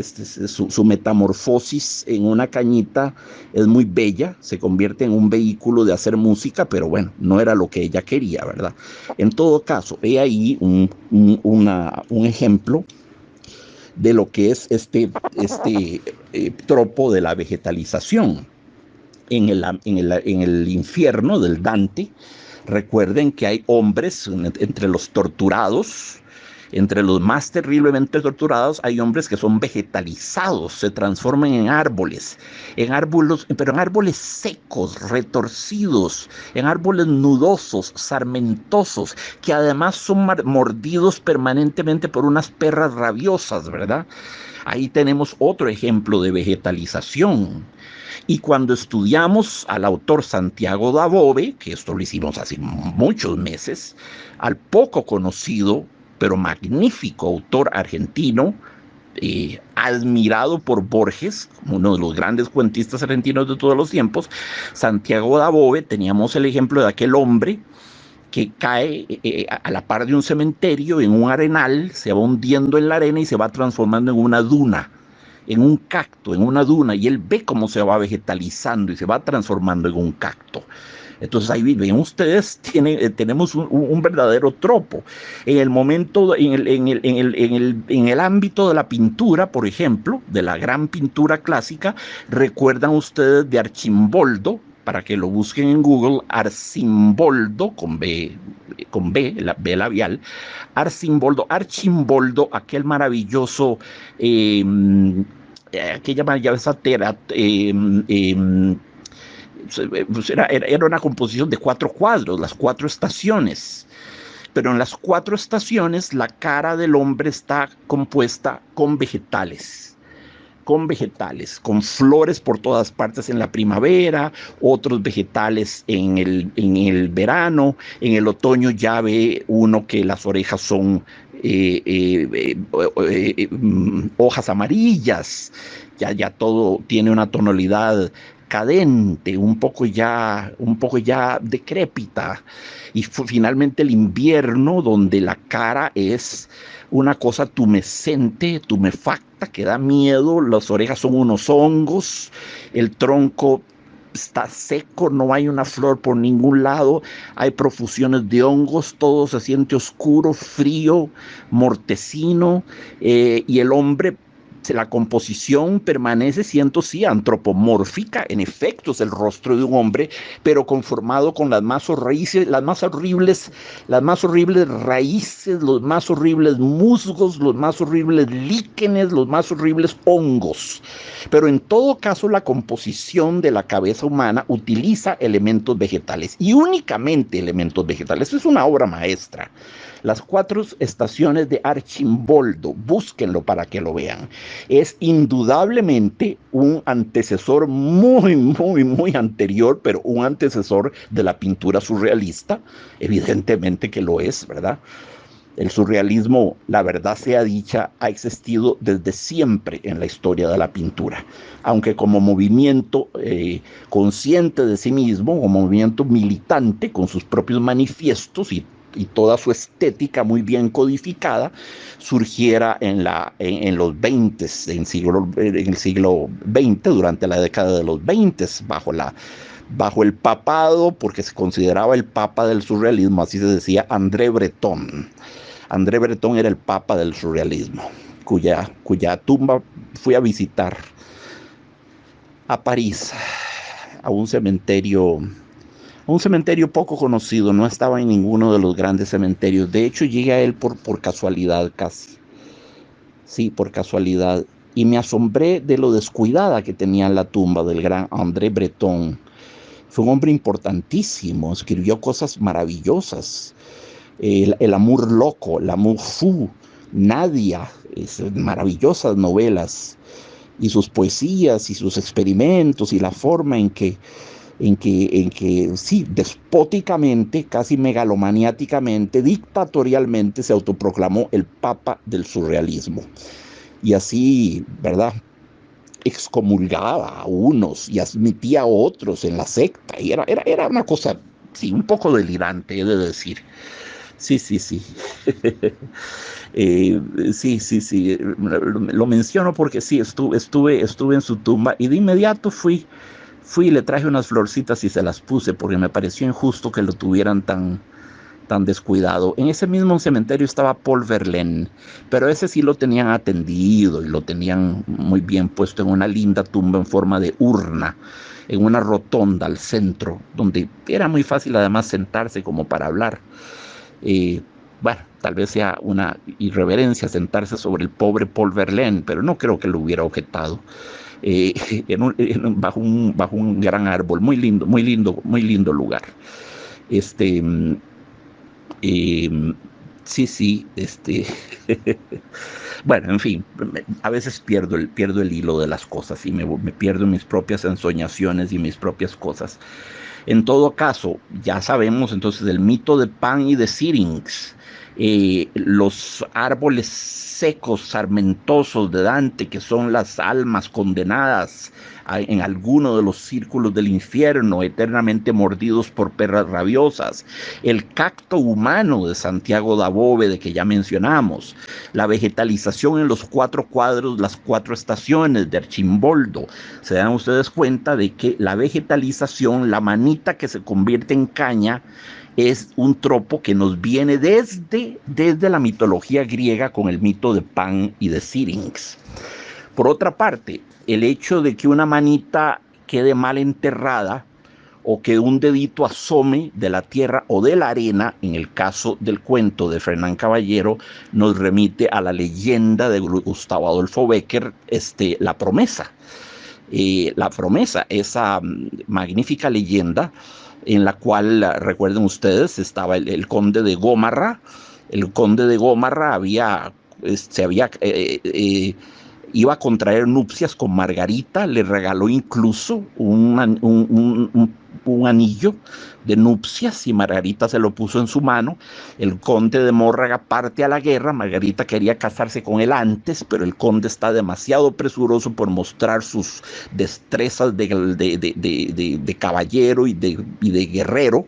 Su metamorfosis en una cañita es muy bella, se convierte en un vehículo de hacer música, pero bueno, no era lo que ella quería, ¿verdad? En todo caso, he ahí un ejemplo de lo que es tropo de la vegetalización. En el infierno del Dante, recuerden que hay hombres entre los torturados, entre los más terriblemente torturados, hay hombres que son vegetalizados, se transforman en árboles, pero en árboles secos, retorcidos, en árboles nudosos, sarmentosos, que además son mordidos permanentemente por unas perras rabiosas, ¿verdad? Ahí tenemos otro ejemplo de vegetalización. Y cuando estudiamos al autor Santiago Dabove, que esto lo hicimos hace muchos meses, al poco conocido pero magnífico autor argentino, admirado por Borges, uno de los grandes cuentistas argentinos de todos los tiempos, Santiago Dabove, teníamos el ejemplo de aquel hombre que cae a la par de un cementerio, en un arenal, se va hundiendo en la arena y se va transformando en una duna, en un cacto, en una duna, y él ve cómo se va vegetalizando y se va transformando en un cacto. Entonces ahí ven ustedes, tenemos un verdadero tropo. En el momento, en el ámbito de la pintura, por ejemplo, de la gran pintura clásica, recuerdan ustedes de Archimboldo, para que lo busquen en Google, Arcimboldo, con B, la B labial, Archimboldo, aquel maravilloso, aquella maravillosa era una composición de 4 cuadros, las 4 estaciones. Pero en las 4 estaciones la cara del hombre está compuesta con flores por todas partes en la primavera, otros vegetales en el verano, en el otoño ya ve uno que las orejas son hojas amarillas, ya todo tiene una tonalidad cadente, un poco ya decrépita, y finalmente el invierno donde la cara es una cosa tumefacta, que da miedo, las orejas son unos hongos, el tronco está seco, no hay una flor por ningún lado, hay profusiones de hongos, todo se siente oscuro, frío, mortecino, y el hombre, la composición permanece siendo sí antropomórfica, en efecto es el rostro de un hombre, pero conformado con las más horribles raíces, los más horribles musgos, los más horribles líquenes, los más horribles hongos. Pero en todo caso la composición de la cabeza humana utiliza elementos vegetales, y únicamente elementos vegetales. Es una obra maestra. Las 4 estaciones de Archimboldo, búsquenlo para que lo vean. Es indudablemente un antecesor muy anterior, pero un antecesor de la pintura surrealista. Evidentemente que lo es, ¿verdad? El surrealismo, la verdad sea dicha, ha existido desde siempre en la historia de la pintura, aunque como movimiento consciente de sí mismo, como movimiento militante con sus propios manifiestos y toda su estética muy bien codificada, surgiera en los 20, en el siglo XX, durante la década de los 20, bajo el papado, porque se consideraba el papa del surrealismo, así se decía, André Breton. André Breton era el papa del surrealismo, cuya tumba fui a visitar a París, a un cementerio poco conocido, no estaba en ninguno de los grandes cementerios. De hecho, llegué a él por casualidad casi. Sí, por casualidad. Y me asombré de lo descuidada que tenía la tumba del gran André Breton. Fue un hombre importantísimo, escribió cosas maravillosas. El Amour loco, el Amour fou, Nadia, maravillosas novelas. Y sus poesías y sus experimentos y la forma en que sí, despóticamente, casi megalomaniáticamente, dictatorialmente se autoproclamó el papa del surrealismo. Y así, ¿verdad?, excomulgaba a unos y admitía a otros en la secta. Y era una cosa, sí, un poco delirante, he de decir. Sí, sí, sí. Sí. Lo menciono porque sí, estuve en su tumba y de inmediato fui y le traje unas florcitas y se las puse porque me pareció injusto que lo tuvieran tan descuidado. En ese mismo cementerio estaba Paul Verlaine, pero ese sí lo tenían atendido y lo tenían muy bien puesto en una linda tumba en forma de urna, en una rotonda al centro, donde era muy fácil además sentarse como para hablar. Bueno, tal vez sea una irreverencia sentarse sobre el pobre Paul Verlaine, pero no creo que lo hubiera objetado. Bajo un gran árbol, muy lindo lugar. Este, eh, sí, bueno, en fin, a veces pierdo el hilo de las cosas y me pierdo en mis propias ensoñaciones y mis propias cosas. En todo caso, ya sabemos entonces del mito de Pan y de Syrinx, los árboles secos, sarmentosos de Dante, que son las almas condenadas en alguno de los círculos del infierno, eternamente mordidos por perras rabiosas, el cacto humano de Santiago da Bóvede, que ya mencionamos, la vegetalización en los 4 cuadros, las 4 estaciones de Archimboldo. Se dan ustedes cuenta de que la vegetalización, la manita que se convierte en caña, es un tropo que nos viene desde la mitología griega con el mito de Pan y de Syrinx. Por otra parte, el hecho de que una manita quede mal enterrada o que un dedito asome de la tierra o de la arena, en el caso del cuento de Fernán Caballero, nos remite a la leyenda de Gustavo Adolfo Bécquer, La Promesa. La Promesa, esa magnífica leyenda, en la cual, recuerden ustedes, estaba el conde de Gómarra. El conde de Gómarra iba a contraer nupcias con Margarita, le regaló incluso un anillo de nupcias y Margarita se lo puso en su mano. El conde de Mórraga parte a la guerra. Margarita quería casarse con él antes, pero el conde está demasiado presuroso por mostrar sus destrezas de caballero y de guerrero.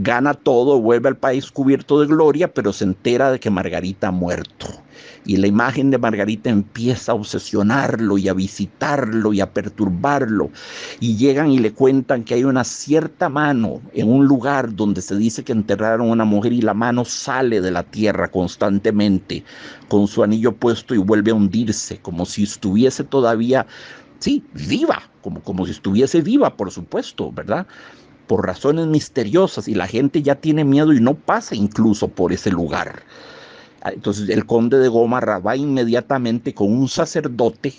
Gana todo, vuelve al país cubierto de gloria, pero se entera de que Margarita ha muerto. Y la imagen de Margarita empieza a obsesionarlo y a visitarlo y a perturbarlo. Y llegan y le cuentan que hay una cierta mano en un lugar donde se dice que enterraron a una mujer y la mano sale de la tierra constantemente con su anillo puesto y vuelve a hundirse, como si estuviese todavía, sí, viva, como si estuviese viva, por supuesto, ¿verdad? Por razones misteriosas y la gente ya tiene miedo y no pasa incluso por ese lugar. Entonces el conde de Gómarra va inmediatamente con un sacerdote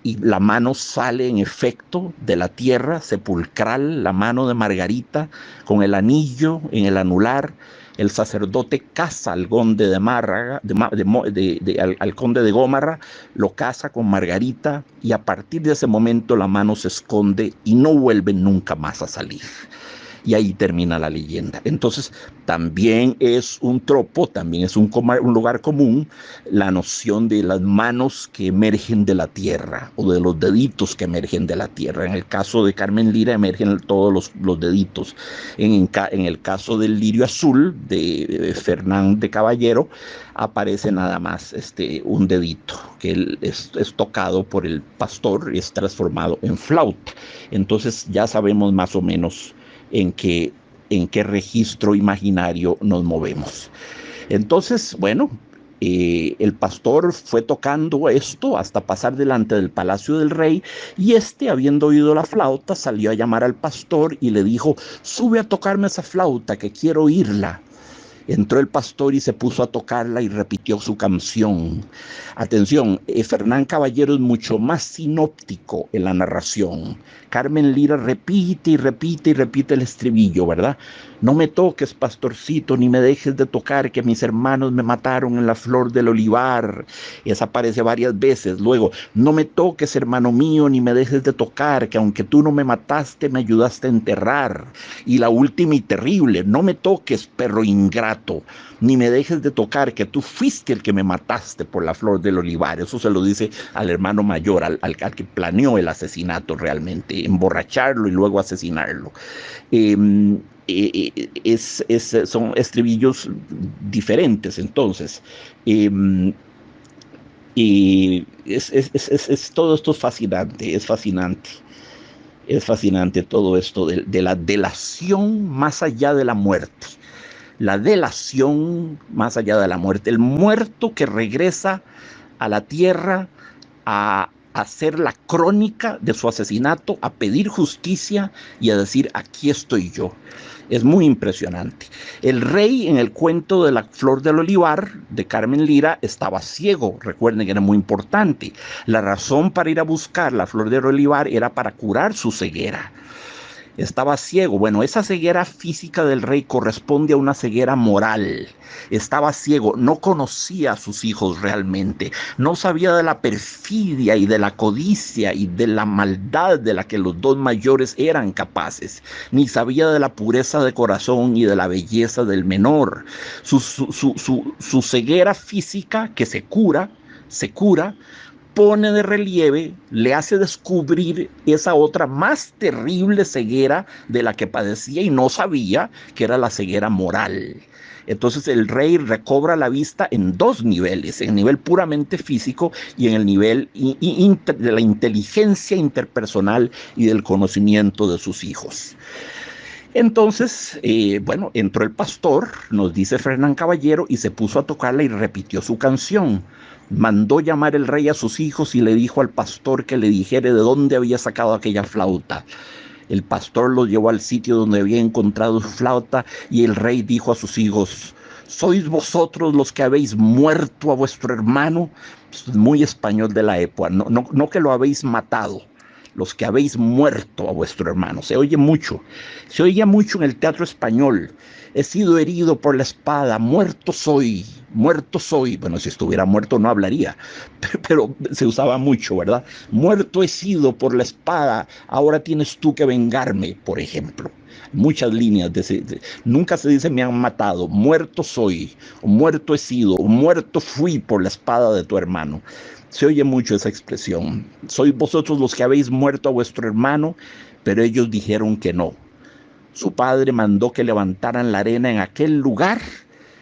y la mano sale en efecto de la tierra sepulcral, la mano de Margarita con el anillo en el anular. El sacerdote casa al conde de Márraga, al conde de Gómarra, lo casa con Margarita y a partir de ese momento la mano se esconde y no vuelve nunca más a salir. Y ahí termina la leyenda. Entonces, también es un tropo, también es un lugar común, la noción de las manos que emergen de la tierra o de los deditos que emergen de la tierra. En el caso de Carmen Lira emergen todos los deditos. En el caso del lirio azul de Fernán de Caballero aparece nada más un dedito que es tocado por el pastor y es transformado en flauta. Entonces ya sabemos más o menos en qué registro imaginario nos movemos. Entonces, bueno, el pastor fue tocando esto hasta pasar delante del palacio del rey y habiendo oído la flauta, salió a llamar al pastor y le dijo: sube a tocarme esa flauta que quiero oírla. Entró el pastor y se puso a tocarla y repitió su canción. Atención, Fernán Caballero es mucho más sinóptico en la narración. Carmen Lira repite y repite y repite el estribillo, ¿verdad? No me toques, pastorcito, ni me dejes de tocar, que mis hermanos me mataron en la flor del olivar. Esa aparece varias veces. Luego, no me toques, hermano mío, ni me dejes de tocar, que aunque tú no me mataste, me ayudaste a enterrar. Y la última y terrible, no me toques, perro ingrato, ni me dejes de tocar, que tú fuiste el que me mataste por la flor del olivar. Eso se lo dice al hermano mayor, al que planeó el asesinato realmente, emborracharlo y luego asesinarlo. Son estribillos diferentes, entonces. Todo esto es fascinante, es fascinante todo esto de la delación más allá de la muerte. La delación más allá de la muerte. El muerto que regresa a la tierra a hacer la crónica de su asesinato, a pedir justicia y a decir: aquí estoy yo. Es muy impresionante. El rey, en el cuento de la flor del olivar de Carmen Lira, estaba ciego. Recuerden que era muy importante. La razón para ir a buscar la flor del olivar era para curar su ceguera. Estaba ciego. Bueno, esa ceguera física del rey corresponde a una ceguera moral. Estaba ciego, no conocía a sus hijos realmente, no sabía de la perfidia y de la codicia y de la maldad de la que los dos mayores eran capaces, ni sabía de la pureza de corazón y de la belleza del menor. Su ceguera física, que se cura, pone de relieve, le hace descubrir esa otra más terrible ceguera de la que padecía y no sabía, que era la ceguera moral. Entonces el rey recobra la vista en dos niveles: en el nivel puramente físico y en el nivel de la inteligencia interpersonal y del conocimiento de sus hijos. Entonces, bueno, entró el pastor, nos dice Fernán Caballero, y se puso a tocarla y repitió su canción. Mandó llamar el rey a sus hijos y le dijo al pastor que le dijera de dónde había sacado aquella flauta. El pastor lo llevó al sitio donde había encontrado su flauta y el rey dijo a sus hijos: ¿sois vosotros los que habéis muerto a vuestro hermano? Muy español de la época, no que lo habéis matado. los que habéis muerto a vuestro hermano. Se oye mucho en el teatro español. He sido herido por la espada, muerto soy, muerto soy. Bueno, si estuviera muerto no hablaría, pero se usaba mucho, ¿verdad? Muerto he sido por la espada, ahora tienes tú que vengarme, por ejemplo. Muchas líneas, nunca se dice me han matado, muerto soy, o muerto he sido, o muerto fui por la espada de tu hermano. Se oye mucho esa expresión. Sois vosotros los que habéis muerto a vuestro hermano, pero ellos dijeron que no. Su padre mandó que levantaran la arena en aquel lugar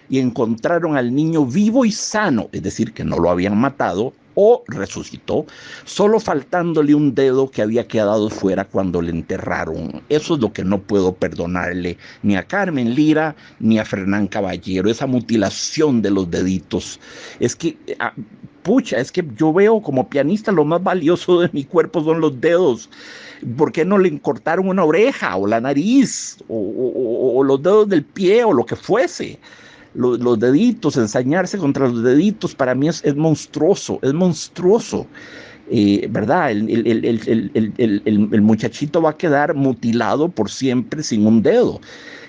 y encontraron al niño vivo y sano, es decir, que no lo habían matado o resucitó, solo faltándole un dedo que había quedado fuera cuando le enterraron. Eso es lo que no puedo perdonarle ni a Carmen Lira ni a Fernán Caballero, esa mutilación de los deditos. Es que, pucha, es que yo veo como pianista lo más valioso de mi cuerpo son los dedos. ¿Por qué no le cortaron una oreja o la nariz o los dedos del pie o lo que fuese? Los deditos, ensañarse contra los deditos, para mí es monstruoso, es monstruoso. ¿Verdad? El muchachito va a quedar mutilado por siempre sin un dedo.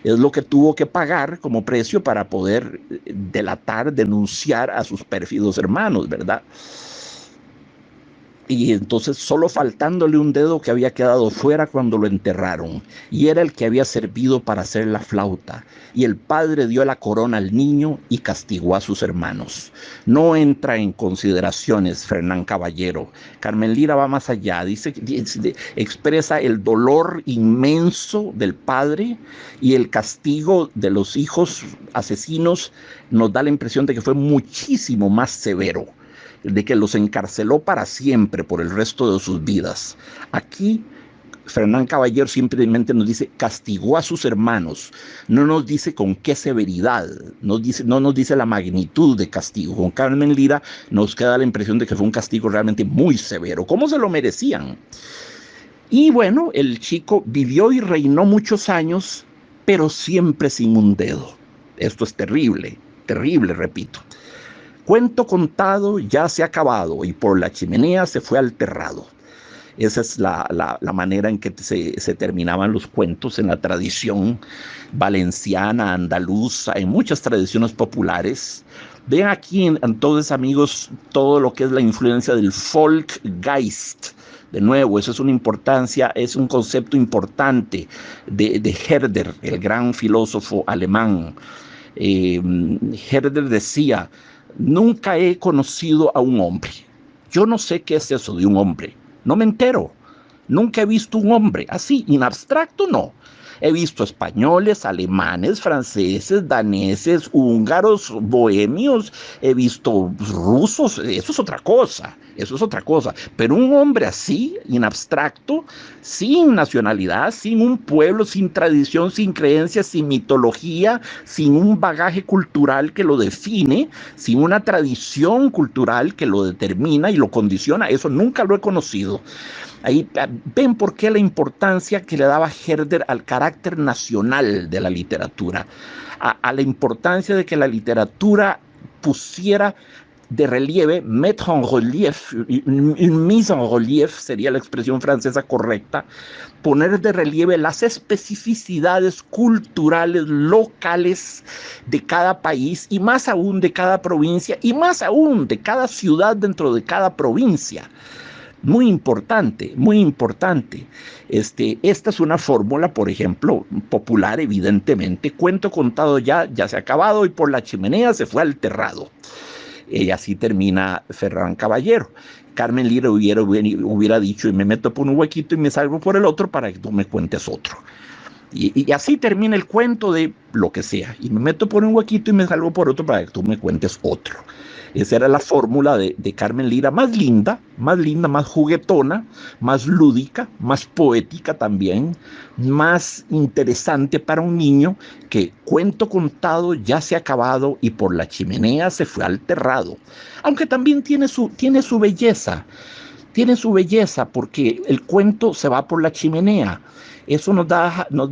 Es lo que tuvo que pagar como precio para poder delatar, denunciar a sus pérfidos hermanos, ¿verdad? Y entonces solo faltándole un dedo que había quedado fuera cuando lo enterraron, y era el que había servido para hacer la flauta. Y el padre dio la corona al niño y castigó a sus hermanos. No entra en consideraciones Fernán Caballero. Carmen Lira va más allá, expresa el dolor inmenso del padre y el castigo de los hijos asesinos. Nos da la impresión de que fue muchísimo más severo, de que los encarceló para siempre por el resto de sus vidas. Aquí Fernán Caballero simplemente nos dice castigó a sus hermanos, no nos dice con qué severidad, no nos dice la magnitud de castigo. Con Carmen Lira nos queda la impresión de que fue un castigo realmente muy severo, como se lo merecían. Y bueno, el chico vivió y reinó muchos años, pero siempre sin un dedo. Esto es terrible, terrible, repito. Cuento contado ya se ha acabado y por la chimenea se fue al terrado. Esa es la manera en que se terminaban los cuentos en la tradición valenciana, andaluza, en muchas tradiciones populares. Ven aquí entonces, amigos, todo lo que es la influencia del Volksgeist. De nuevo, eso es una importancia, es un concepto importante de Herder, el gran filósofo alemán. Herder decía: nunca he conocido a un hombre. Yo no sé qué es eso de un hombre. No me entero. Nunca he visto un hombre así, en abstracto no. He visto españoles, alemanes, franceses, daneses, húngaros, bohemios, he visto rusos, eso es otra cosa, eso es otra cosa. Pero un hombre así, en abstracto, sin nacionalidad, sin un pueblo, sin tradición, sin creencias, sin mitología, sin un bagaje cultural que lo define, sin una tradición cultural que lo determina y lo condiciona, eso nunca lo he conocido. Ahí ven por qué la importancia que le daba Herder al carácter nacional de la literatura, a la importancia de que la literatura pusiera de relieve, mettre en relief, une mise en relief sería la expresión francesa correcta, poner de relieve las especificidades culturales locales de cada país y más aún de cada provincia y más aún de cada ciudad dentro de cada provincia. Muy importante, muy importante. Esta es una fórmula, por ejemplo, popular, evidentemente. Cuento contado ya se ha acabado y por la chimenea se fue al terrado. Y así termina Fernán Caballero. Carmen Lira hubiera dicho: y me meto por un huequito y me salgo por el otro para que tú me cuentes otro. Y así termina el cuento de lo que sea. Y me meto por un huequito y me salgo por otro para que tú me cuentes otro. Esa era la fórmula de Carmen Lira, más linda, más juguetona, más lúdica, más poética también, más interesante para un niño, que cuento contado ya se ha acabado y por la chimenea se fue al terrado. Aunque también tiene su belleza. Tiene su belleza porque el cuento se va por la chimenea. Eso nos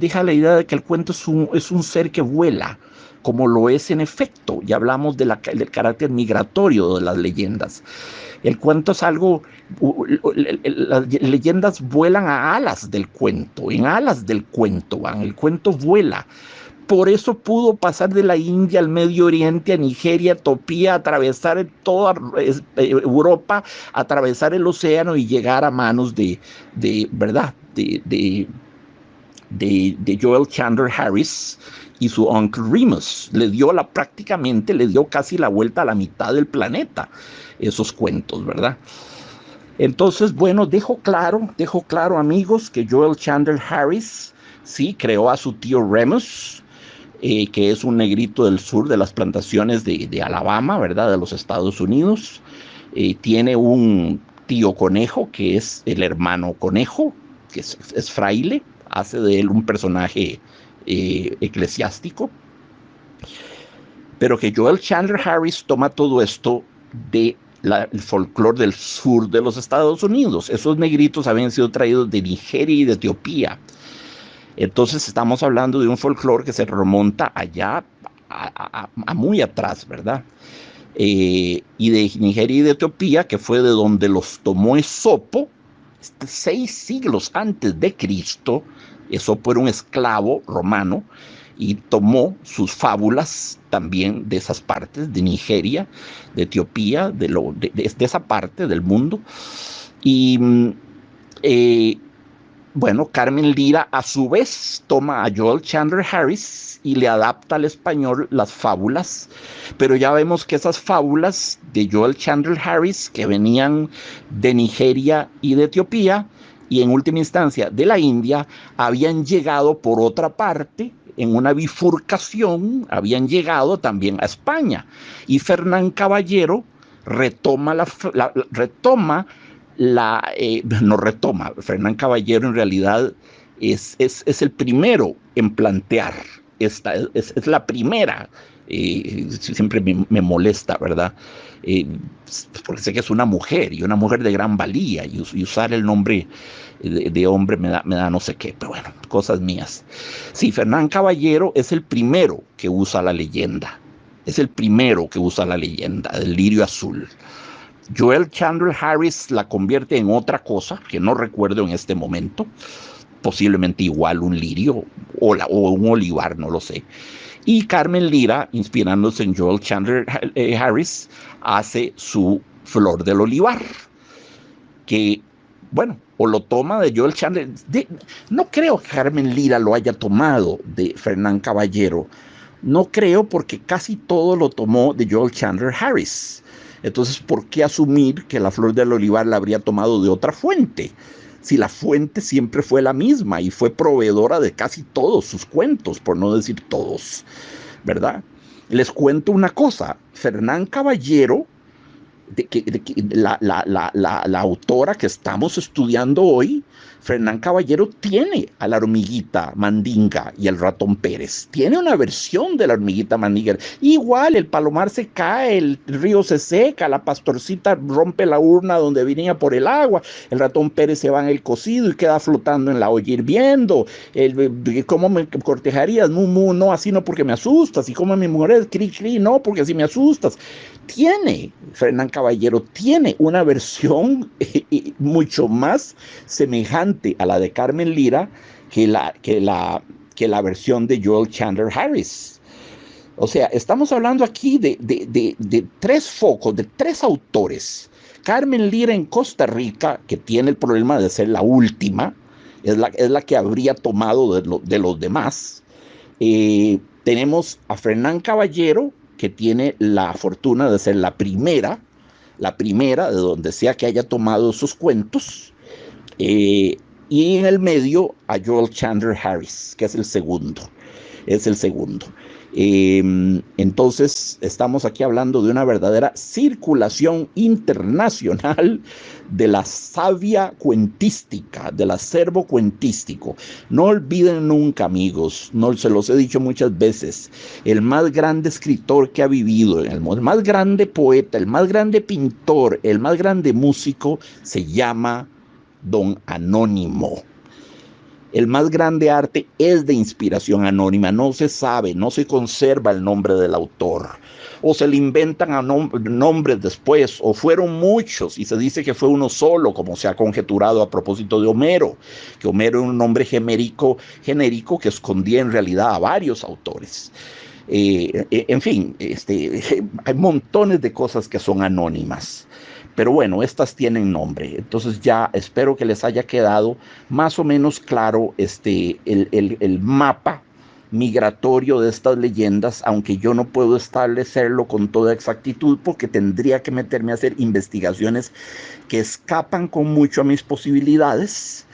deja la idea de que el cuento es un ser que vuela, como lo es en efecto. Ya hablamos del carácter migratorio de las leyendas. El cuento es algo, las leyendas vuelan a alas del cuento, en alas del cuento van, el cuento vuela. Por eso pudo pasar de la India al Medio Oriente, a Nigeria, Etiopía, atravesar toda Europa, atravesar el océano y llegar a manos ¿verdad? De Joel Chandler Harris y su Uncle Remus. Prácticamente le dio casi la vuelta a la mitad del planeta, esos cuentos, ¿verdad? Entonces, bueno, dejo claro, amigos, que Joel Chandler Harris, sí, creó a su tío Remus, que es un negrito del sur de las plantaciones de Alabama, ¿verdad?, de los Estados Unidos. Tiene un tío conejo, que es el hermano conejo, que es fraile, hace de él un personaje eclesiástico. Pero que Joel Chandler Harris toma todo esto del folclore del sur de los Estados Unidos. Esos negritos habían sido traídos de Nigeria y de Etiopía. Entonces estamos hablando de un folclore que se remonta allá a muy atrás, ¿verdad? Y de Nigeria y de Etiopía, que fue de donde los tomó Esopo, 6 siglos antes de Cristo. Esopo era un esclavo romano y tomó sus fábulas también de esas partes, de Nigeria, de Etiopía, de esa parte del mundo. Y bueno, Carmen Lyra a su vez toma a Joel Chandler Harris y le adapta al español las fábulas, pero ya vemos que esas fábulas de Joel Chandler Harris, que venían de Nigeria y de Etiopía, y en última instancia de la India, habían llegado por otra parte, en una bifurcación, habían llegado también a España. Y Fernán Caballero Fernán Caballero en realidad es el primero en plantear esta, es la primera, siempre me molesta, ¿verdad? Porque sé que es una mujer y una mujer de gran valía y usar el nombre de hombre me da no sé qué, pero bueno, cosas mías. Sí, Fernán Caballero es el primero que usa la leyenda, del lirio azul. Joel Chandler Harris la convierte en otra cosa que no recuerdo en este momento, posiblemente igual un lirio o un olivar, no lo sé. Y Carmen Lyra, inspirándose en Joel Chandler Harris, hace su flor del olivar, que, bueno, o lo toma de Joel Chandler. No creo que Carmen Lyra lo haya tomado de Fernán Caballero. No creo, porque casi todo lo tomó de Joel Chandler Harris. Entonces, ¿por qué asumir que la flor del olivar la habría tomado de otra fuente? Si la fuente siempre fue la misma y fue proveedora de casi todos sus cuentos, por no decir todos, ¿verdad? Les cuento una cosa. Fernán Caballero, la autora que estamos estudiando hoy, Fernán Caballero, tiene a la hormiguita Mandinga y el ratón Pérez. Tiene una versión de la hormiguita Mandinga. Igual, el palomar se cae, el río se seca, la pastorcita rompe la urna donde venía por el agua, el ratón Pérez se va en el cocido y queda flotando en la olla hirviendo. ¿Cómo me cortejarías? Mu, mu, no, así no, porque me asustas. Y como mi mujer, cri, cri, no, porque así me asustas. Fernán Caballero tiene una versión mucho más semejante a la de Carmen Lyra que la versión de Joel Chandler Harris. O sea, estamos hablando aquí de 3 focos, de 3 autores. Carmen Lyra en Costa Rica, que tiene el problema de ser la última, es la que habría tomado de los demás. Tenemos a Fernán Caballero, que tiene la fortuna de ser la primera de donde sea que haya tomado sus cuentos, y en el medio a Joel Chandler Harris, que es el segundo. Entonces estamos aquí hablando de una verdadera circulación internacional de la savia cuentística, del acervo cuentístico. No olviden nunca, amigos, no se los he dicho muchas veces, el más grande escritor que ha vivido en el mundo, el más grande poeta, el más grande pintor, el más grande músico, se llama Don Anónimo. El más grande arte es de inspiración anónima, no se sabe, no se conserva el nombre del autor. O se le inventan nombres después, o fueron muchos y se dice que fue uno solo, como se ha conjeturado a propósito de Homero, que Homero era un nombre genérico que escondía en realidad a varios autores. En fin, hay montones de cosas que son anónimas. Pero bueno, estas tienen nombre. Entonces ya espero que les haya quedado más o menos claro el mapa migratorio de estas leyendas, aunque yo no puedo establecerlo con toda exactitud porque tendría que meterme a hacer investigaciones que escapan con mucho a mis posibilidades.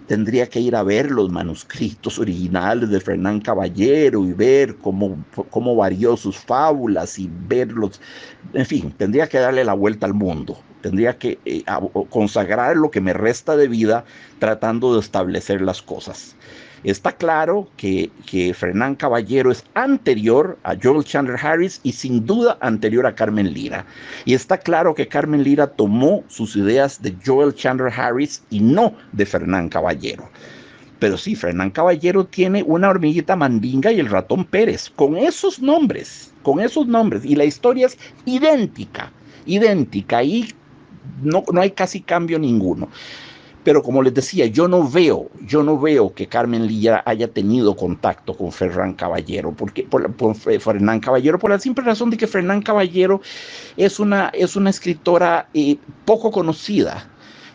Tendría que ir a ver los manuscritos originales de Fernán Caballero y ver cómo varió sus fábulas y verlos. En fin, tendría que darle la vuelta al mundo. Tendría que consagrar lo que me resta de vida tratando de establecer las cosas. Está claro que Fernán Caballero es anterior a Joel Chandler Harris y sin duda anterior a Carmen Lyra. Y está claro que Carmen Lyra tomó sus ideas de Joel Chandler Harris y no de Fernán Caballero. Pero sí, Fernán Caballero tiene una hormiguita Mandinga y el ratón Pérez, con esos nombres, y la historia es idéntica, y no hay casi cambio ninguno. Pero como les decía, yo no veo que Carmen Lyra haya tenido contacto con Fernán Caballero, por Fernán Caballero, por la simple razón de que Fernán Caballero es una escritora poco conocida.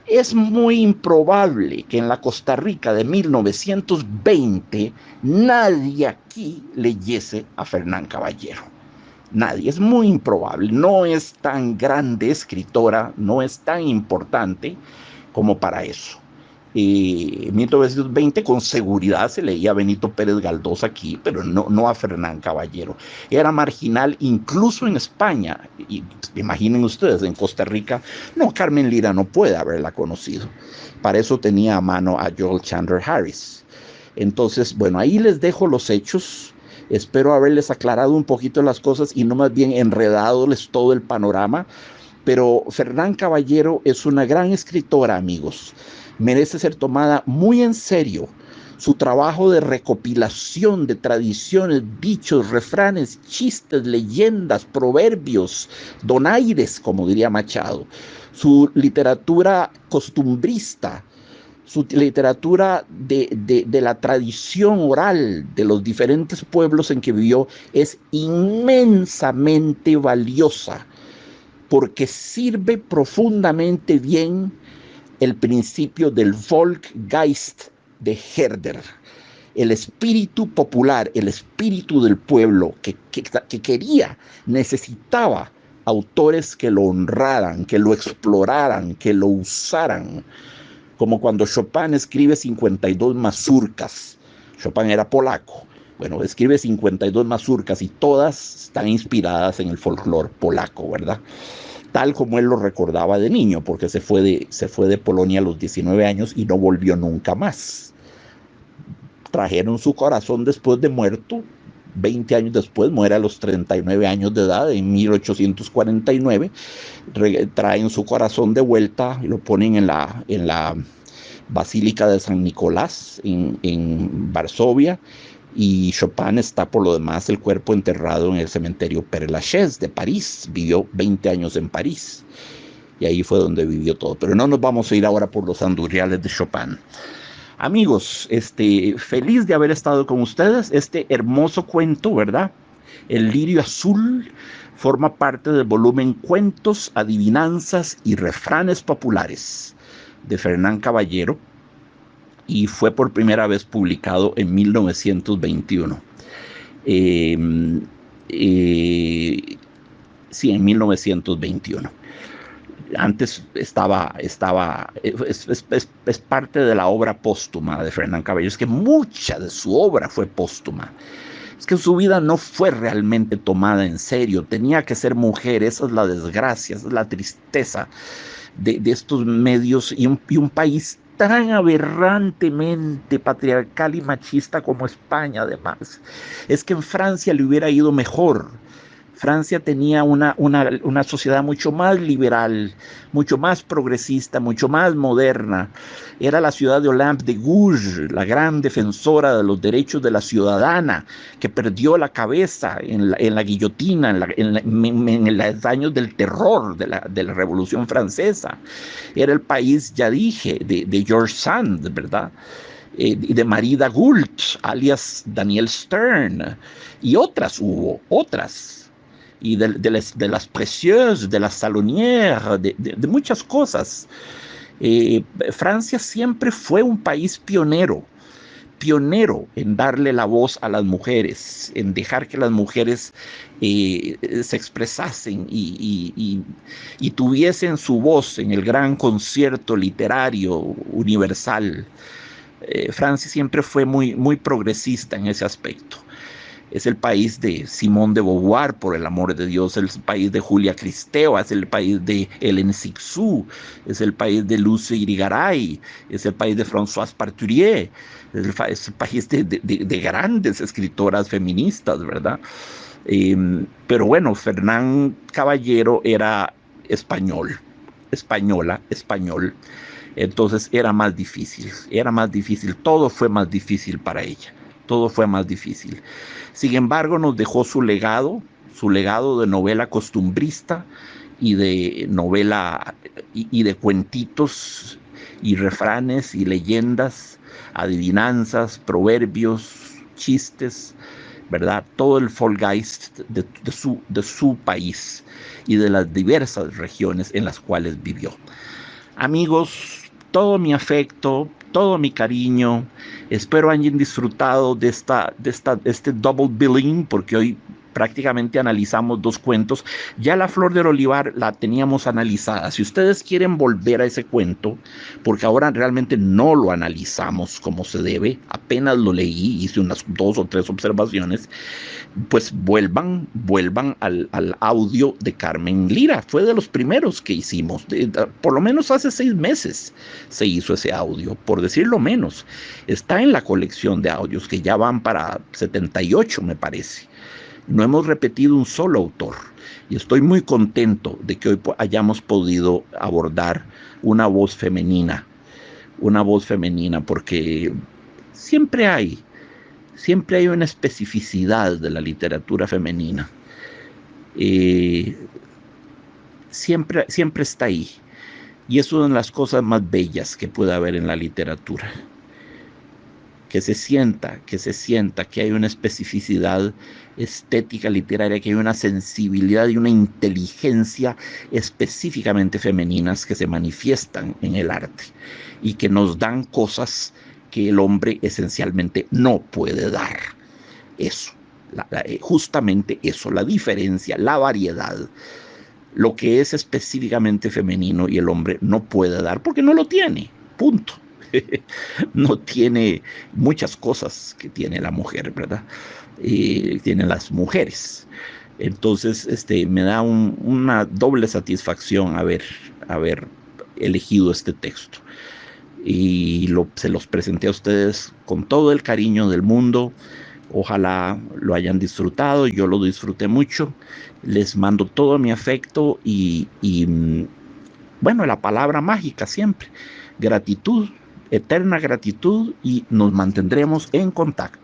Es muy improbable que en la Costa Rica de 1920 nadie aquí leyese a Fernán Caballero. Nadie, es muy improbable. No es tan grande escritora, no es tan importante como para eso. En 1920 con seguridad se leía a Benito Pérez Galdós aquí, pero no a Fernán Caballero. Era marginal incluso en España. Y imaginen ustedes, en Costa Rica, Carmen Lyra no puede haberla conocido. Para eso tenía a mano a Joel Chandler Harris. Entonces, bueno, ahí les dejo los hechos. Espero haberles aclarado un poquito las cosas y no más bien enredándoles todo el panorama. Pero Fernán Caballero es una gran escritora, amigos. Merece ser tomada muy en serio. Su trabajo de recopilación de tradiciones, dichos, refranes, chistes, leyendas, proverbios, donaires, como diría Machado. Su literatura costumbrista, su literatura de la tradición oral de los diferentes pueblos en que vivió es inmensamente valiosa, porque sirve profundamente bien el principio del Volksgeist de Herder, el espíritu popular, el espíritu del pueblo que necesitaba autores que lo honraran, que lo exploraran, que lo usaran, como cuando Chopin escribe 52 mazurkas. Chopin era polaco. Bueno, escribe 52 mazurkas y todas están inspiradas en el folclore polaco, ¿verdad? Tal como él lo recordaba de niño, porque se fue de Polonia a los 19 años y no volvió nunca más. Trajeron su corazón después de muerto, 20 años después, muere a los 39 años de edad, en 1849, traen su corazón de vuelta, lo ponen en la Basílica de San Nicolás, en Varsovia, y Chopin está por lo demás el cuerpo enterrado en el cementerio Père Lachaise de París. Vivió 20 años en París y ahí fue donde vivió todo. Pero no nos vamos a ir ahora por los andurriales de Chopin. Amigos, feliz de haber estado con ustedes. Este hermoso cuento, ¿verdad? El lirio azul forma parte del volumen Cuentos, Adivinanzas y Refranes Populares de Fernán Caballero, y fue por primera vez publicado en 1921. Sí, en 1921. Antes es parte de la obra póstuma de Fernán Caballero. Es que mucha de su obra fue póstuma. Es que su vida no fue realmente tomada en serio. Tenía que ser mujer. Esa es la desgracia, esa es la tristeza de estos medios y un país tan aberrantemente patriarcal y machista como España, además. Es que en Francia le hubiera ido mejor, Francia tenía una sociedad mucho más liberal, mucho más progresista, mucho más moderna. Era la ciudad de Olympe de Gouges, la gran defensora de los derechos de la ciudadana, que perdió la cabeza en la guillotina, en los años del terror de la Revolución Francesa. Era el país, ya dije, de George Sand, ¿verdad? Y de Marie Dagoult, alias Daniel Stern, y otras hubo, otras. Y de las Précieuses, de las Salonières, de muchas cosas. Francia siempre fue un país pionero, pionero en darle la voz a las mujeres, en dejar que las mujeres se expresasen y tuviesen su voz en el gran concierto literario universal. Francia siempre fue muy progresista en ese aspecto. Es el país de Simone de Beauvoir, por el amor de Dios, es el país de Julia Kristeva, es el país de Hélène Cixous, es el país de Luce Irigaray, es el país de Françoise Parturier, es el país de grandes escritoras feministas, ¿verdad? Pero bueno, Fernán Caballero era español, española, español. Entonces era más difícil, todo fue más difícil para ella, todo fue más difícil. Sin embargo, nos dejó su legado de novela costumbrista y de novela y de cuentitos y refranes y leyendas, adivinanzas, proverbios, chistes, ¿verdad? Todo el Volksgeist de su país y de las diversas regiones en las cuales vivió. Amigos, todo mi afecto, todo mi cariño. Espero hayan disfrutado de este double billing, porque hoy prácticamente analizamos dos cuentos. Ya La Flor del Olivar la teníamos analizada. Si ustedes quieren volver a ese cuento, porque ahora realmente no lo analizamos como se debe, apenas lo leí, hice unas 2 o 3 observaciones, pues vuelvan al audio de Carmen Lira. Fue de los primeros que hicimos, por lo menos hace 6 meses se hizo ese audio, por decirlo menos. Está en la colección de audios, que ya van para 78, me parece. No hemos repetido un solo autor, y estoy muy contento de que hoy hayamos podido abordar una voz femenina, porque siempre hay una especificidad de la literatura femenina. Siempre está ahí. Y es una de las cosas más bellas que puede haber en la literatura. Que se sienta que hay una especificidad estética literaria, que hay una sensibilidad y una inteligencia específicamente femeninas que se manifiestan en el arte y que nos dan cosas que el hombre esencialmente no puede dar. Eso, justamente eso, la diferencia, la variedad, lo que es específicamente femenino y el hombre no puede dar porque no lo tiene, punto. No tiene muchas cosas que tiene la mujer, ¿verdad? Tienen las mujeres. Entonces, me da una doble satisfacción haber elegido este texto. Y se los presenté a ustedes con todo el cariño del mundo. Ojalá lo hayan disfrutado, yo lo disfruté mucho. Les mando todo mi afecto y bueno, la palabra mágica siempre, gratitud, eterna gratitud, y nos mantendremos en contacto.